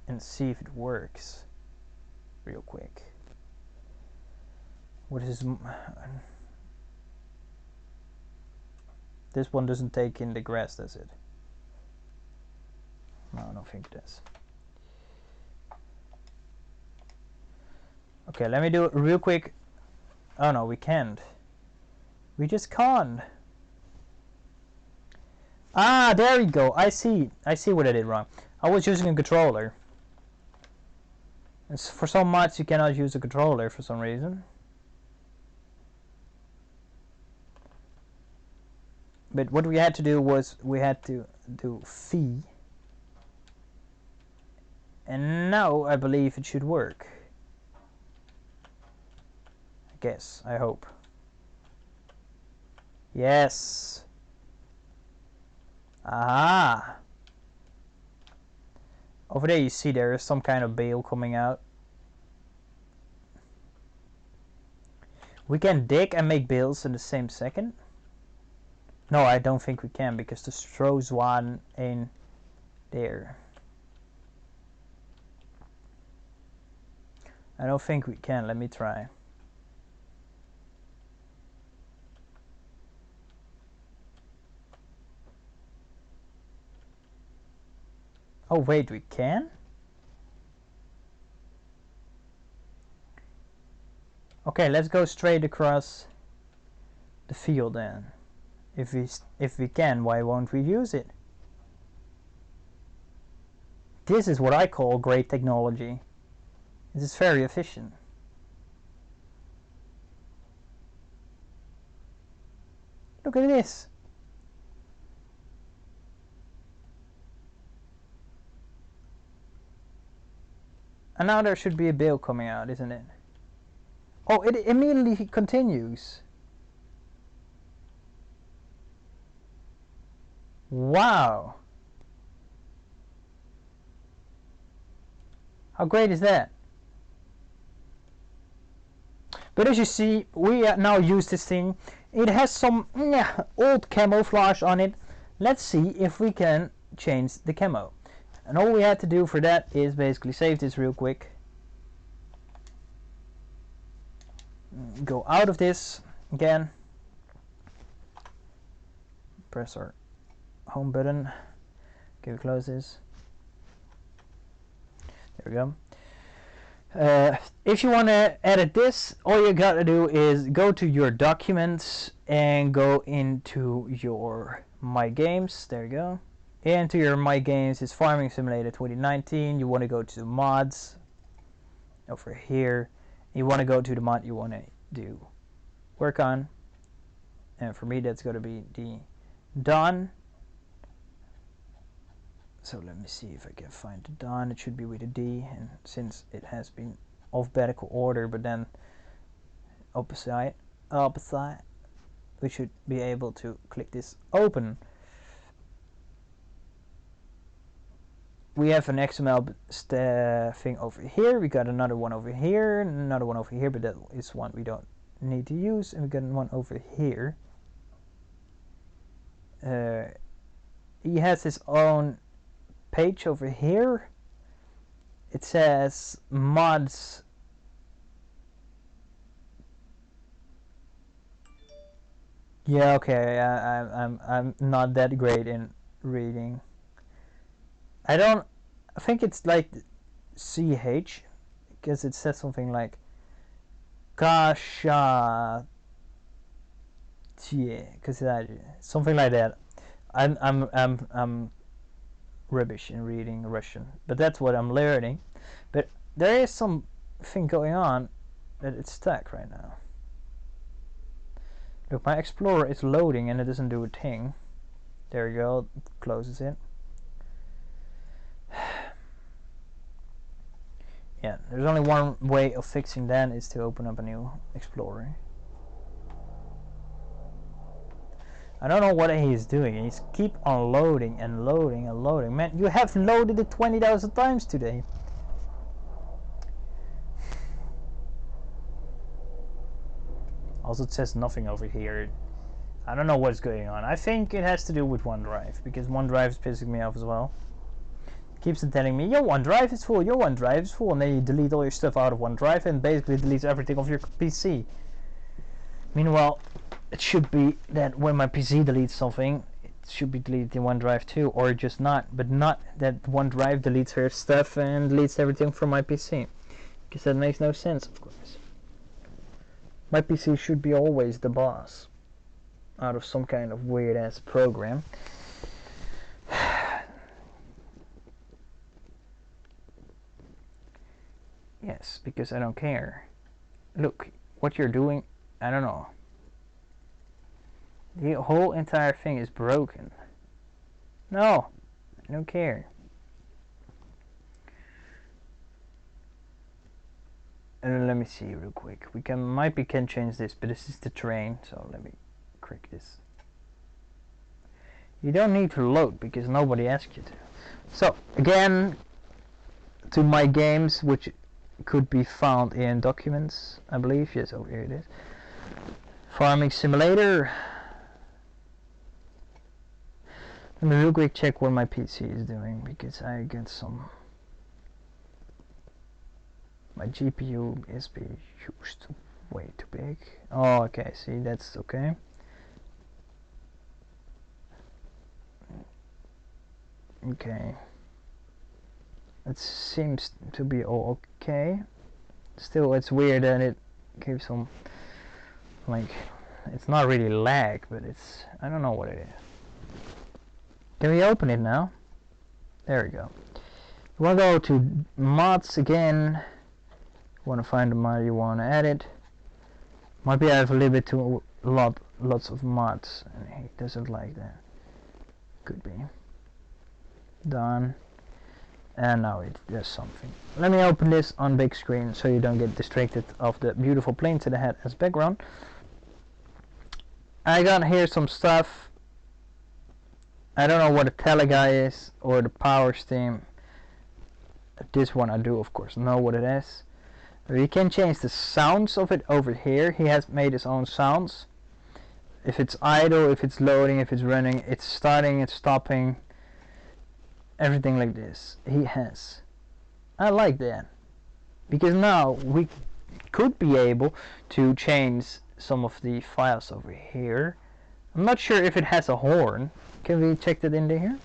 S1: and see if it works. Real quick. What is... This one doesn't take in the grass, does it? No, I don't think it does. Okay, let me do it real quick. Oh no, we can't. We just can't. Ah, there we go. I see what I did wrong. I was using a controller. And for some mods you cannot use a controller for some reason. But what we had to do was we had to do phi. And now I believe it should work. I guess, I hope. Yes. Aha. Over there you see there is some kind of bale coming out. We can dig and make bales in the same second. No, I don't think we can because the straw's one in there. I don't think we can. Let me try. Oh wait, we can? Okay, let's go straight across the field then. If we can, why won't we use it? This is what I call great technology. It is very efficient. Look at this. And now there should be a bale coming out, isn't it? Oh, it immediately continues. Wow. How great is that? But as you see, we now use this thing. It has some old camouflage on it. Let's see if we can change the camo. And all we had to do for that is basically save this real quick. Go out of this again. Press our home button. Okay, we close this. There we go. If you want to edit this, all you gotta do is go to your documents and go into your My Games. There you go. Into your My Games is Farming Simulator 2019. You want to go to mods over here. You want to go to the mod you want to do work on, and for me that's going to be the Dawn. So let me see if I can find the Dawn. It should be with a D, and since it has been alphabetical order but then opposite, we should be able to click this open. We have an XML thing over here. We got another one over here, another one over here, but that is one we don't need to use. And we got one over here. He has his own page over here. It says mods. Yeah, okay. I'm not that great in reading. I think it's like CH, because it says something like Kasha, because something like that. I'm rubbish in reading Russian, but that's what I'm learning. But there is something going on that it's stuck right now. Look, my Explorer is loading and it doesn't do a thing. There you go, it closes it. Yeah, there's only one way of fixing that, is to open up a new Explorer. I don't know what he's doing. He's keep on loading and loading and loading. Man, you have loaded it 20,000 times today. Also, it says nothing over here. I don't know what's going on. I think it has to do with OneDrive, because OneDrive is pissing me off as well. Keeps on telling me your OneDrive is full, your OneDrive is full, and then you delete all your stuff out of OneDrive and basically deletes everything off your PC. Meanwhile, it should be that when my PC deletes something, it should be deleted in OneDrive too, or just not, but not that OneDrive deletes her stuff and deletes everything from my PC, because that makes no sense, of course. My PC should be always the boss out of some kind of weird ass program. Yes, because I don't care. Look, what you're doing, I don't know. The whole entire thing is broken. No, I don't care. Let me see real quick. We can change this, but this is the train, so let me click this. You don't need to load because nobody asked you to. So again, to My Games, which could be found in documents, I believe. Yes, over here it is. Farming Simulator. Let me real quick check what my PC is doing, because I get some. My GPU is being used way too big. Oh, okay, see, that's okay. Okay. It seems to be all okay. Still, it's weird that it gives some, like, it's not really lag, but it's, I don't know what it is. Can we open it now? There we go. You want to go to mods again. You want to find the mod you want to edit. Might be I have a little bit too lots of mods and he doesn't like that. Could be. Done. And now it does something. Let me open this on big screen so you don't get distracted of the beautiful planes that I had as background. I got here some stuff. I don't know what a tele guy is or the power stream. This one I do of course know what it is. You can change the sounds of it over here. He has made his own sounds. If it's idle, if it's loading, if it's running, it's starting, it's stopping. Everything like this he has. I like that because now we could be able to change some of the files over here. I'm not sure if it has a horn. Can we check that in here?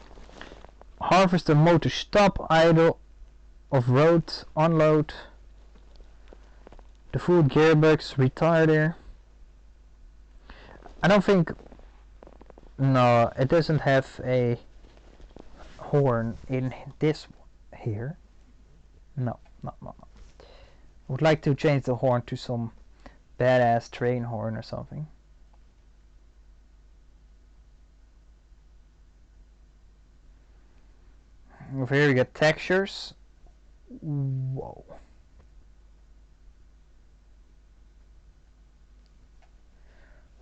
S1: Harvester mode to stop, idle, off road, unload, the full gearbox, retarder. I don't think, no, it doesn't have a horn in this here. No. I would like to change the horn to some badass train horn or something. Over here we got textures. Whoa.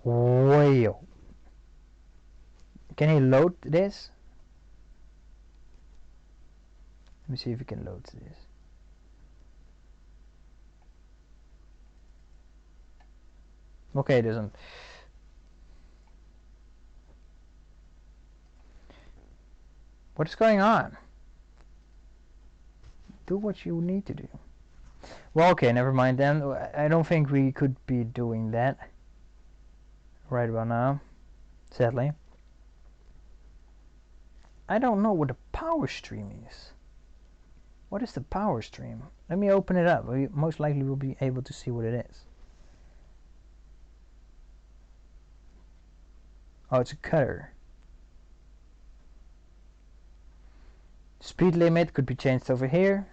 S1: Whoa. Can he load this? Let me see if we can load this. Okay, it doesn't. What is going on? Do what you need to do. Well, okay, never mind then. I don't think we could be doing that right about now, sadly. I don't know what the power stream is. What is the power stream? Let me open it up. We most likely will be able to see what it is. Oh, it's a cutter. Speed limit could be changed over here.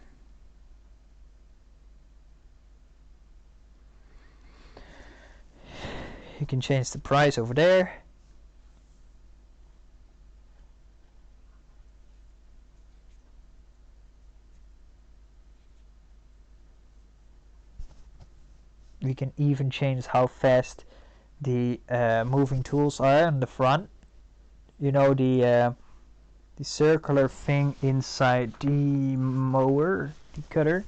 S1: You can change the price over there. We can even change how fast the moving tools are on the front. You know, the circular thing inside the mower, the cutter.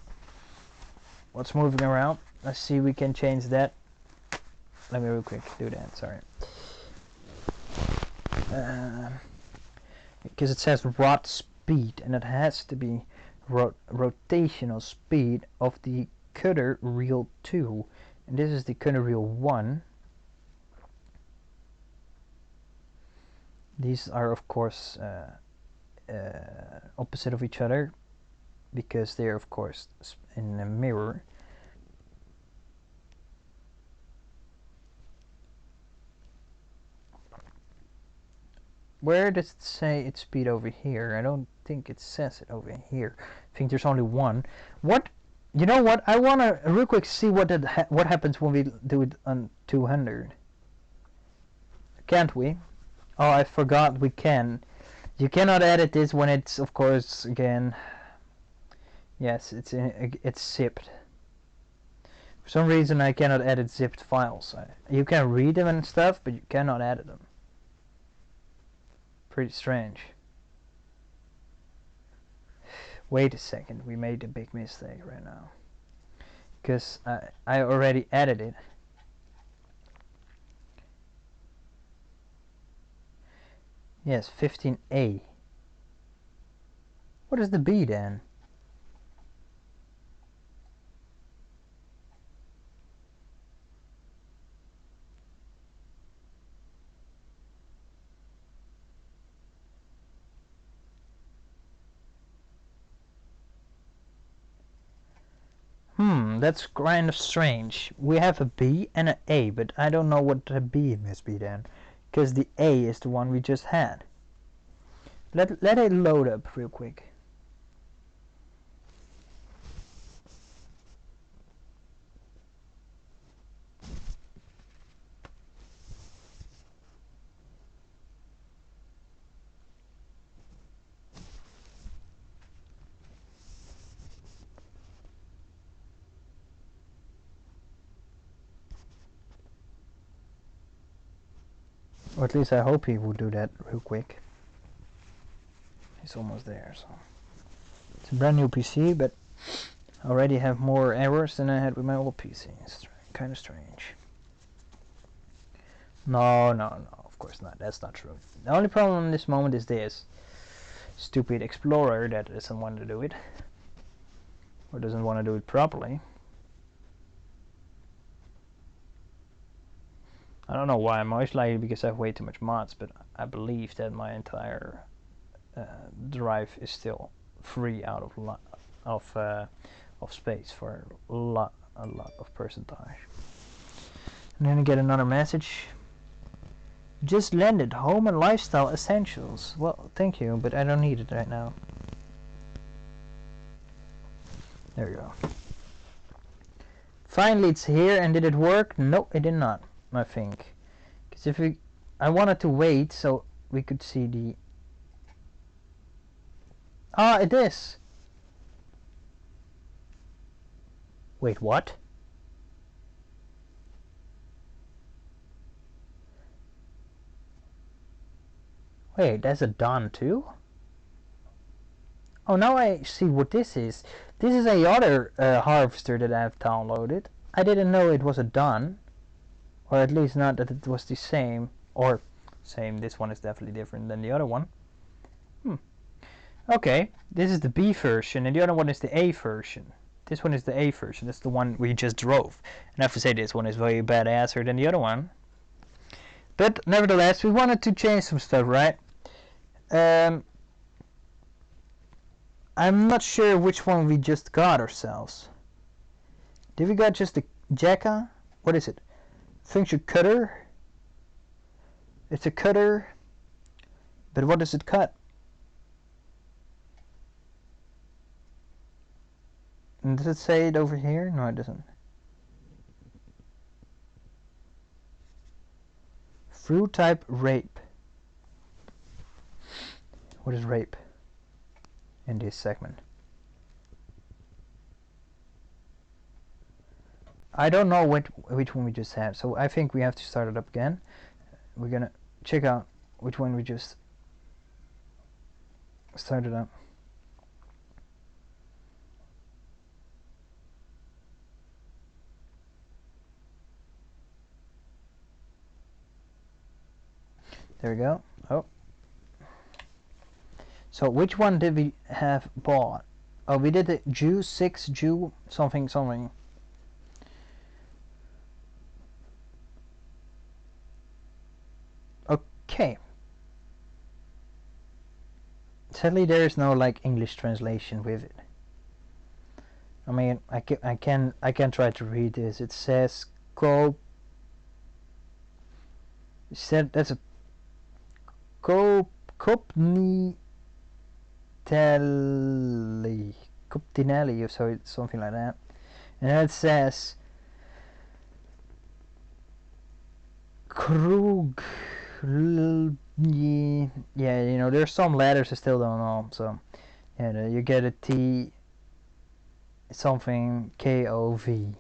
S1: What's moving around? Let's see, we can change that. Let me real quick do that, sorry. Because it says rot speed, and it has to be rotational speed of the cutter reel 2. And this is the cutter reel 1. These are of course opposite of each other because they're of course in a mirror. Where does it say its speed over here? I don't think it says it over here. I think there's only one. What? You know what? I want to real quick see what happens when we do it on 200. Can't we? Oh, I forgot we can. You cannot edit this when it's, of course, again. Yes, it's zipped. For some reason, I cannot edit zipped files. You can read them and stuff, but you cannot edit them. Pretty strange. Wait a second, we made a big mistake right now. Because I already edited it. Yes, 15A. What is the B then? That's kind of strange. We have a B and an A, but I don't know what the B must be then, because the A is the one we just had. Let it load up real quick. Or at least I hope he will do that real quick. He's almost there, so. It's a brand new PC, but I already have more errors than I had with my old PC. It's kind of strange. No, of course not. That's not true. The only problem in this moment is this stupid Explorer that doesn't want to do it. Or doesn't want to do it properly. I don't know why. Most likely because I have way too much mods, but I believe that my entire drive is still free out of space for a lot of percentage. And then I get another message. Just landed, home and lifestyle essentials. Well, thank you, but I don't need it right now. There we go. Finally, it's here, and did it work? No, it did not. I think, because I wanted to wait so we could see the. Ah, it is. Wait, what? Wait, there's a done too? Oh, now I see what this is. This is a other harvester that I've downloaded. I didn't know it was a done. Or at least not that it was the same. Or same, this one is definitely different than the other one. Okay, this is the B version and the other one is the A version. This one is the A version, that's the one we just drove. And I have to say this one is way badasser than the other one. But nevertheless, we wanted to change some stuff, right? I'm not sure which one we just got ourselves. Did we got just the Jacka? What is it? Function cutter? It's a cutter. But what does it cut? And does it say it over here? No, it doesn't. Fruit type rape. What is rape in this segment? I don't know which one we just had, so I think we have to start it up again. We're gonna check out which one we just started up. There we go. Oh. So which one did we have bought? Oh, we did the Jew 6 Jew something something. Okay. Sadly, there is no like English translation with it. I mean, I can try to read this. It says "co." Said that's a Coptinelli, so it's something like that. And then it says Krug. Yeah, you know, there's some letters I still don't know. So, yeah, you get a T something KOV.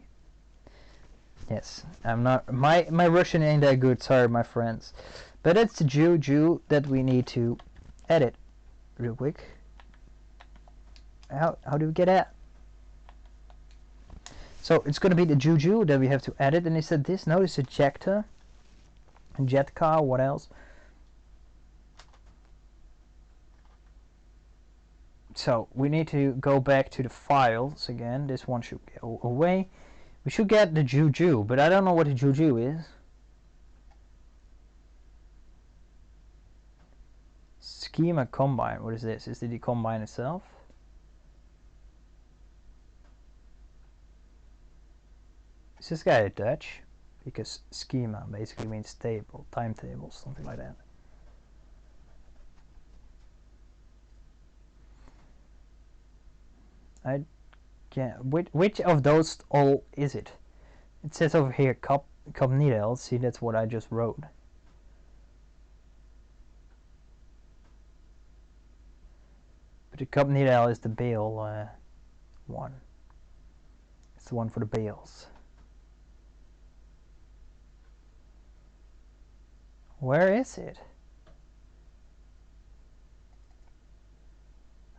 S1: Yes, I'm not. My Russian ain't that good. Sorry, my friends. But it's the Jew that we need to edit real quick. How do we get that? So it's gonna be the Jew that we have to edit, and they said this. Notice ejector, Jetka. What else? So we need to go back to the files again. This one should go away. We should get the Jew, but I don't know what the Jew is. Schema combine. What is this? Is it the combine itself? this guy Dutch? Because schema basically means table, timetable, something like that. I can't. Which of those all is it? It says over here cup needle. See, that's what I just wrote. But the cup needle is the bale one. It's the one for the bales. Where is it?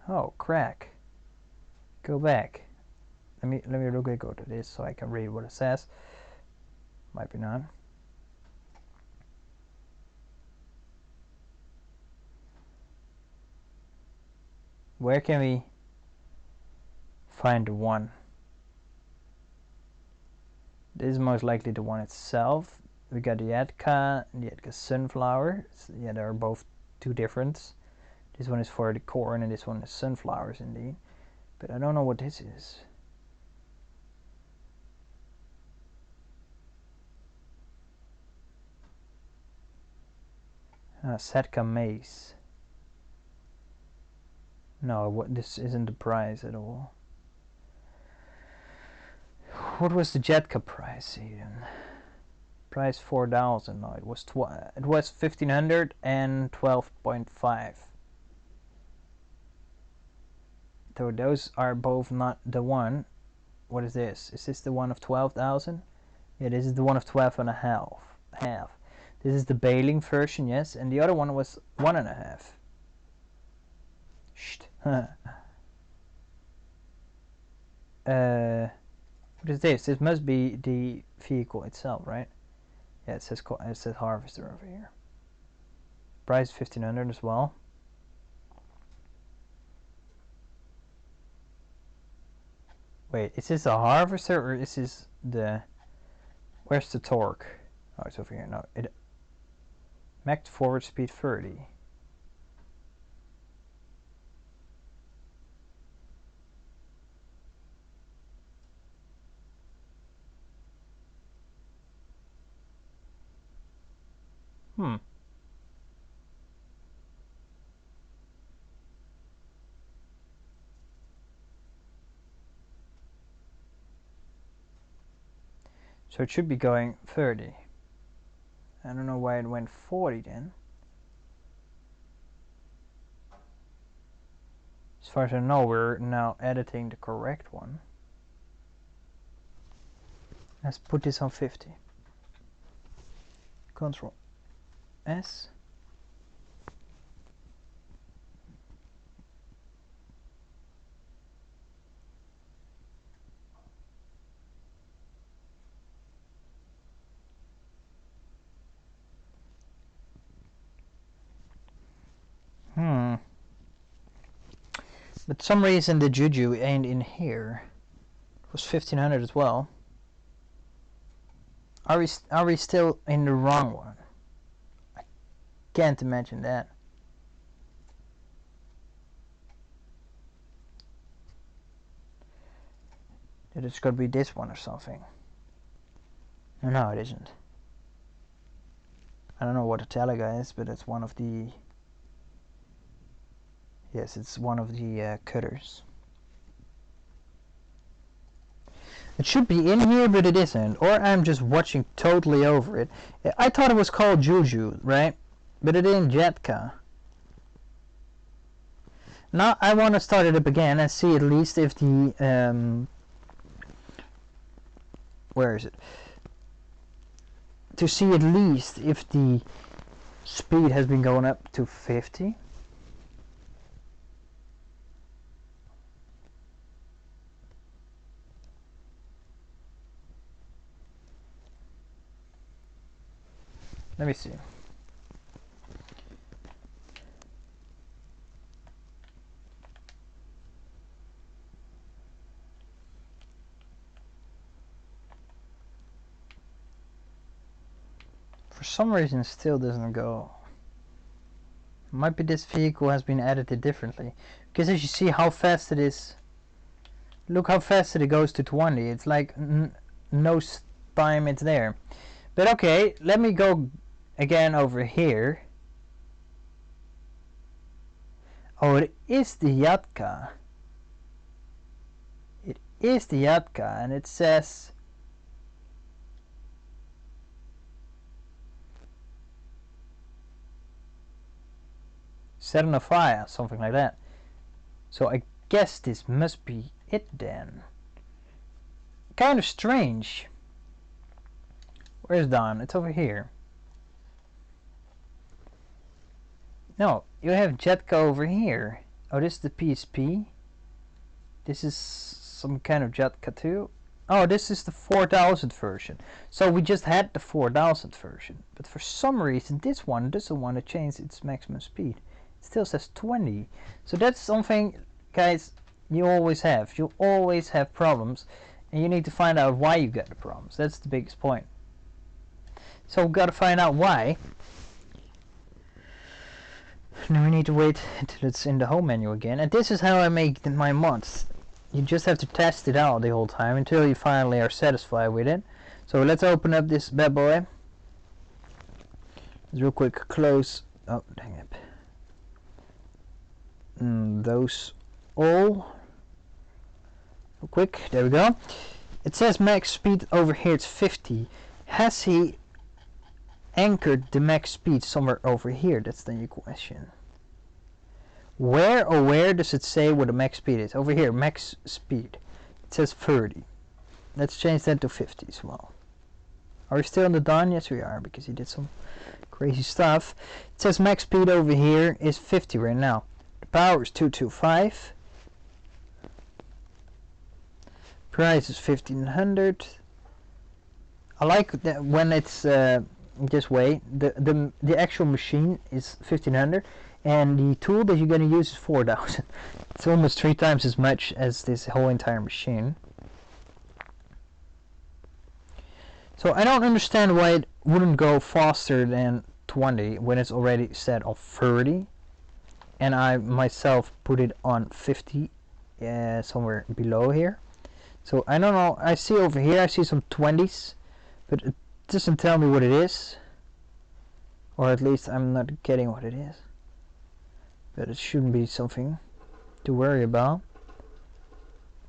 S1: Oh, crack. Go back. Let me go to this so I can read what it says. Might be not. Where can we find the one? This is most likely the one itself. We got the Yatka and the Yatka sunflower. So yeah, they are both two different. This one is for the corn and this one is sunflowers indeed. But I don't know what this is. Setka maize. No, this isn't the price at all. What was the Jetka price even? Price 4,000. No, it was 1,500 and 12.5. So those are both not the one. What is this? Is this the one of 12,000? Yeah, this is the one of 12 and a half. This is the baling version, yes, and the other one was 1.5. Shh. What is this? This must be the vehicle itself, right? Yeah, it says harvester over here. Price 1,500 as well. Wait, is this a harvester or is this the? Where's the torque? Oh, it's over here. No, it. Max forward speed 30. So it should be going 30. I don't know why it went 40 then. As far as I know, we're now editing the correct one. Let's put this on 50. Control S. But some reason the Juju ain't in here. It was 1,500 as well. Are we still in the wrong one? I can't imagine that. That it's got to be this one or something. No, it isn't. I don't know what a Telega is, but it's one of the... Yes, it's one of the cutters. It should be in here, but it isn't. Or I'm just watching totally over it. I thought it was called Juju, right? But it ain't Jetka. Now I want to start it up again and see at least if the... where is it? To see at least if the speed has been going up to 50. Let me see. For some reason it still doesn't go. Might be this vehicle has been edited differently. Because as you see how fast it is. Look how fast it goes to 20. It's like no time it's there. But okay, let me go again over here. Oh, it is the Yatka. It is the Yatka, and it says set on a fire, something like that. So I guess this must be it then. Kind of strange. Where's Don? It's over here. No, you have Jetka over here. Oh, this is the PSP. This is some kind of Jetka too. Oh, this is the 4000 version. So we just had the 4000 version. But for some reason this one doesn't want to change its maximum speed. It still says 20. So that's something, guys, you always have. You always have problems. And you need to find out why you get the problems. That's the biggest point. So we've got to find out why. Now we need to wait until it's in the home menu again. And this is how I make my mods. You just have to test it out the whole time until you finally are satisfied with it. So let's open up this bad boy. Let's real quick close. Oh, dang it. Those all. Real quick, there we go. It says max speed over here, it's 50. Has he anchored the max speed somewhere over here? That's the new question. Where does it say what the max speed is? Over here, max speed. It says 30. Let's change that to 50 as well. Are we still on the Dawn? Yes, we are, because he did some crazy stuff. It says max speed over here is 50 right now. The power is 225. Price is 1500. I like that when it's this way. The actual machine is 1500, and the tool that you're going to use is 4000. It's almost 3 times as much as this whole entire machine. So I don't understand why it wouldn't go faster than 20 when it's already set on 30, and I myself put it on 50, somewhere below here. So I don't know, I see over here, I see some 20s, but it doesn't tell me what it is. Or at least I'm not getting what it is. But it shouldn't be something to worry about.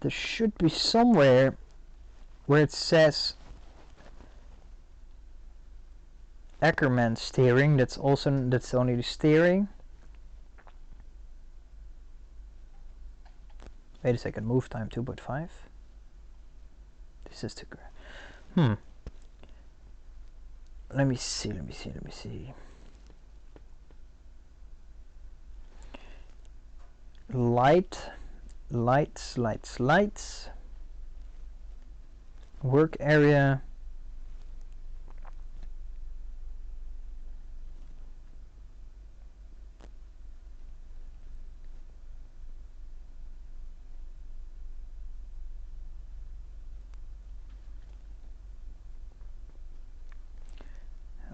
S1: There should be somewhere where it says Ackerman steering, that's only the steering. Wait a second, move time 2.5. This is the let me see. Lights. Work area.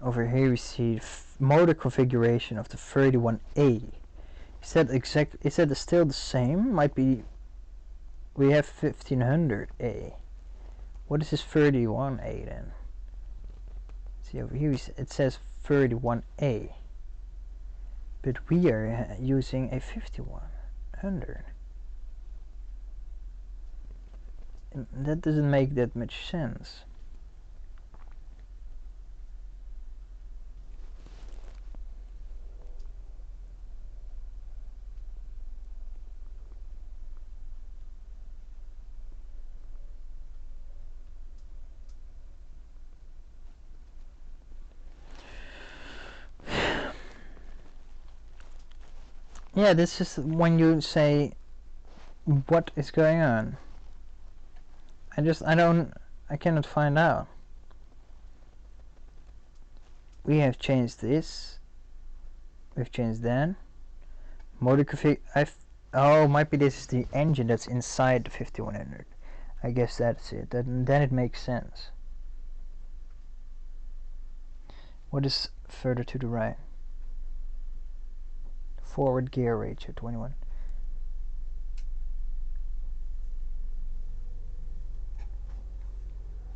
S1: Over here we see motor configuration of the 31A. Is that still the same? Might be. We have 1500A. What is this 31A then? See over here it says 31A, but we are using a 5100. And that doesn't make that much sense. Yeah, this is when you say what is going on. I cannot find out. We have changed this. We've changed that. Motor config. Oh, might be this is the engine that's inside the 5100. I guess that's it. Then it makes sense. What is further to the right? Forward gear ratio 21.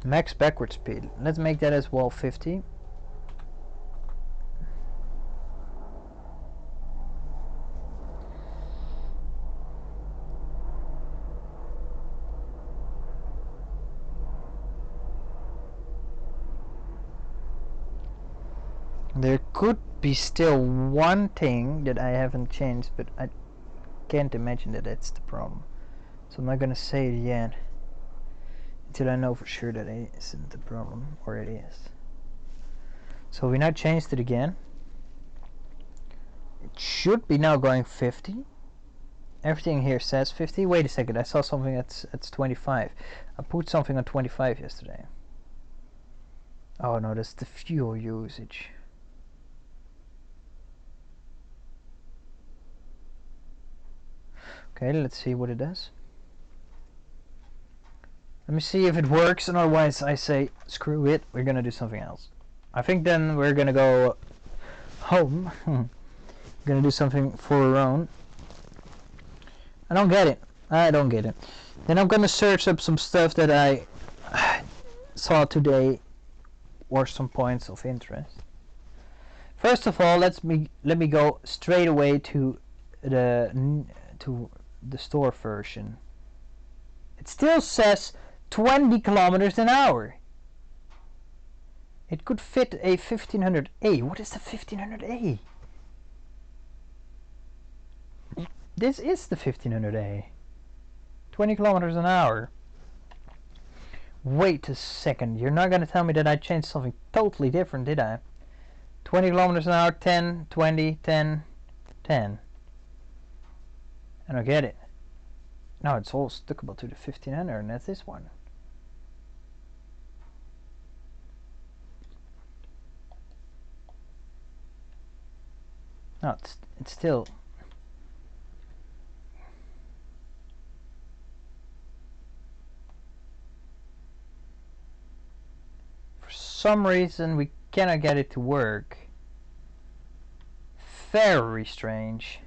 S1: Max backward speed. Let's make that as well 50. There could be still one thing that I haven't changed, but I can't imagine that that's the problem. So I'm not gonna say it yet until I know for sure that it isn't the problem, or it is. So we now changed it again. It should be now going 50. Everything here says 50. Wait a second, I saw something that's 25. I put something on 25 yesterday. Oh no, that's the fuel usage. Okay, let's see what it does. Let me see if it works, and otherwise I say screw it, we're gonna do something else. I think then we're gonna go home. Gonna do something for our own. I don't get it. Then I'm gonna search up some stuff that I saw today, or some points of interest. First of all, let me go straight away to the store version. It still says 20 kilometers an hour. It could fit a 1500A. What is the 1500A? This is the 1500A. 20 kilometers an hour. Wait a second. You're not gonna tell me that I changed something totally different, did I? 20 kilometers an hour, 10, 20, 10, 10. I don't get it. No, it's all stickable to the 1500, and that's this one. No, it's still. For some reason we cannot get it to work. Very strange.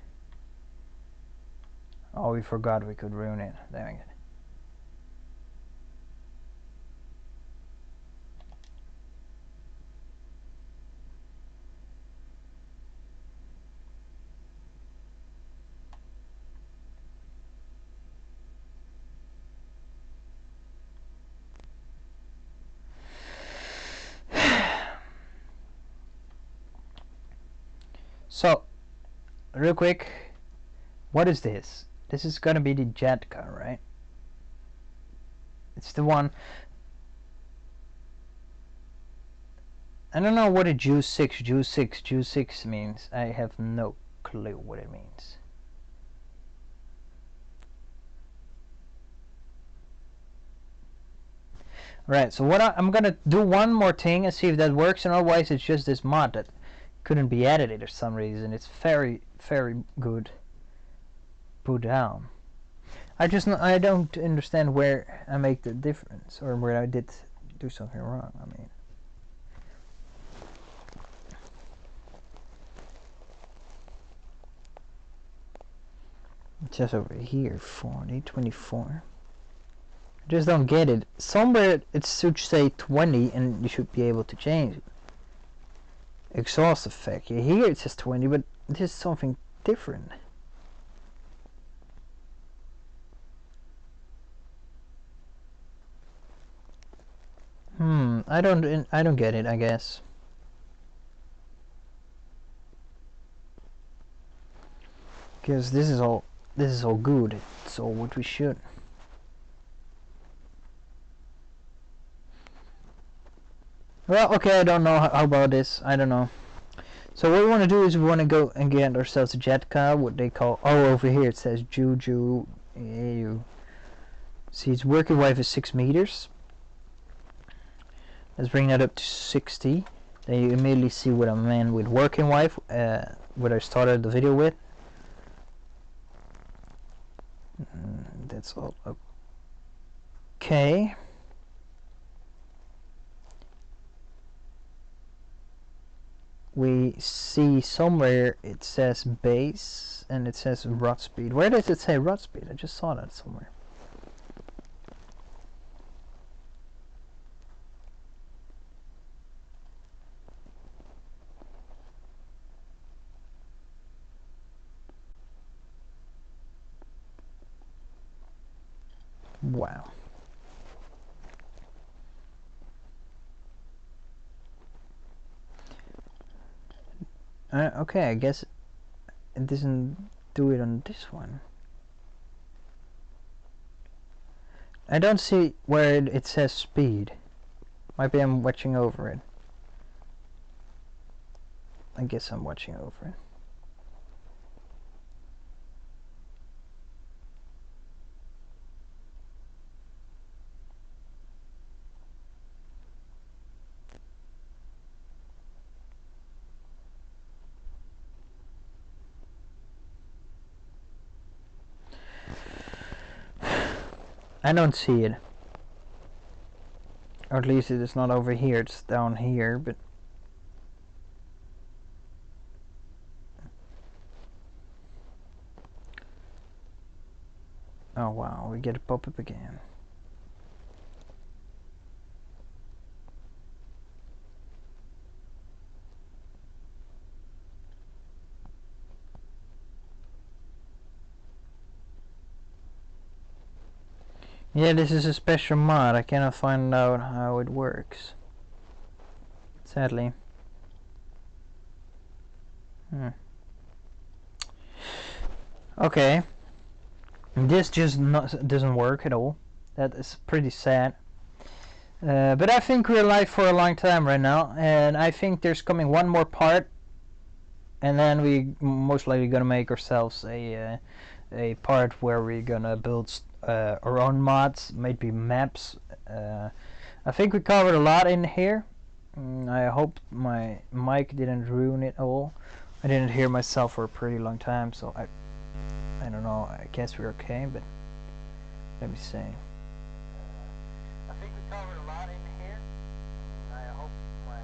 S1: Oh, we forgot we could ruin it. Dang it. So, real quick, what is this? This is gonna be the jet car, right? It's the one. I don't know what a juice 6 means. I have no clue what it means. Right, so what I'm gonna do one more thing and see if that works, and otherwise it's just this mod that couldn't be edited for some reason. It's very, very good put down. I don't understand where I make the difference, or where I did do something wrong. I mean, just over here, 40, 24. I just don't get it. Somewhere it should say 20 and you should be able to change it. Exhaust effect. Yeah, here it says 20, but this is something different. I don't get it, I guess. Because this is all good. It's all what we should. Well, okay, I don't know how about this. I don't know. So what we want to do is we want to go and get ourselves a jet car, what they call. Oh, over here it says Juju. You see, its working weight is 6 meters. Let's bring that up to 60. Then you immediately see what I meant with working weight, what I started the video with. That's all okay. We see somewhere it says base and it says rod speed. Where does it say rod speed? I just saw that somewhere. Wow. Okay, I guess it doesn't do it on this one. I don't see where it says speed. Maybe I'm watching over it. I guess I'm watching over it. I don't see it. Or at least it is not over here, it's down here, but... Oh wow, we get a pop-up again. Yeah, this is a special mod. I cannot find out how it works. Sadly. Okay. This just doesn't work at all. That is pretty sad. But I think we're live for a long time right now, and I think there's coming one more part, and then we most likely gonna make ourselves a part where we're gonna build our own mods, maybe maps. I think we covered a lot in here. I hope my mic didn't ruin it all. I didn't hear myself for a pretty long time, so I don't know. I guess we're okay, but let me see. I think we covered a lot in here. I hope my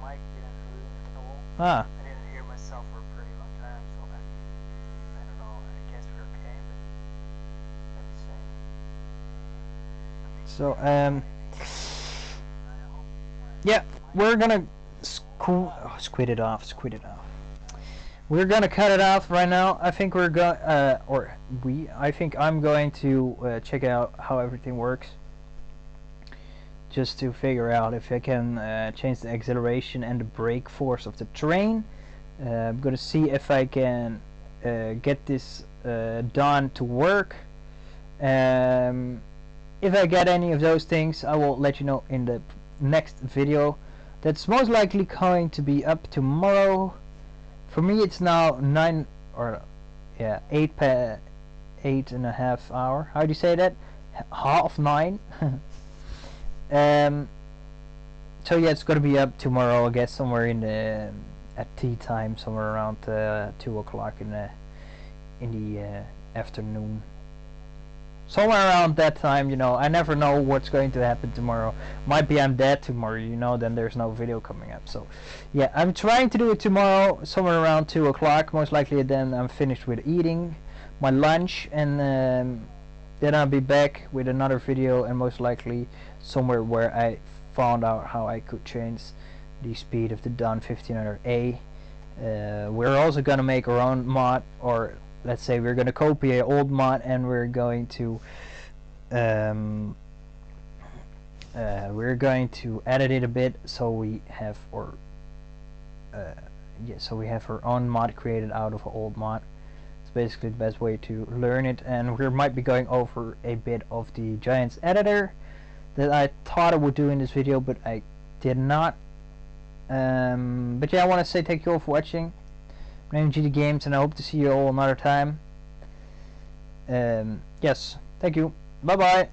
S1: mic didn't ruin it all. I didn't hear myself for a pretty long time, so I don't know. I guess we're okay, but let me see. So yeah, we're gonna squid it off. We're gonna cut it off right now. I think we're going, I think I'm going to check out how everything works, just to figure out if I can change the acceleration and the brake force of the train. I'm gonna see if I can get this done to work. If I get any of those things, I will let you know in the next video. That's most likely going to be up tomorrow. For me it's now 8 and a half hour. How do you say that? 9:30. So yeah, it's gonna be up tomorrow, I guess, somewhere in the at tea time, somewhere around 2 o'clock in the afternoon. Somewhere around that time, you know. I never know what's going to happen tomorrow. Might be I'm dead tomorrow, you know, then there's no video coming up. So yeah, I'm trying to do it tomorrow, somewhere around 2 o'clock. Most likely then I'm finished with eating my lunch, and then I'll be back with another video, and most likely somewhere where I found out how I could change the speed of the Don 1500A. We're also gonna make our own mod, or let's say we're going to copy an old mod, and we're going to edit it a bit so we have our own mod created out of an old mod. It's basically the best way to learn it, and we might be going over a bit of the Giants editor that I thought I would do in this video, but I did not. But yeah, I want to say thank you all for watching. My name is GD Games, and I hope to see you all another time. Yes, thank you. Bye bye.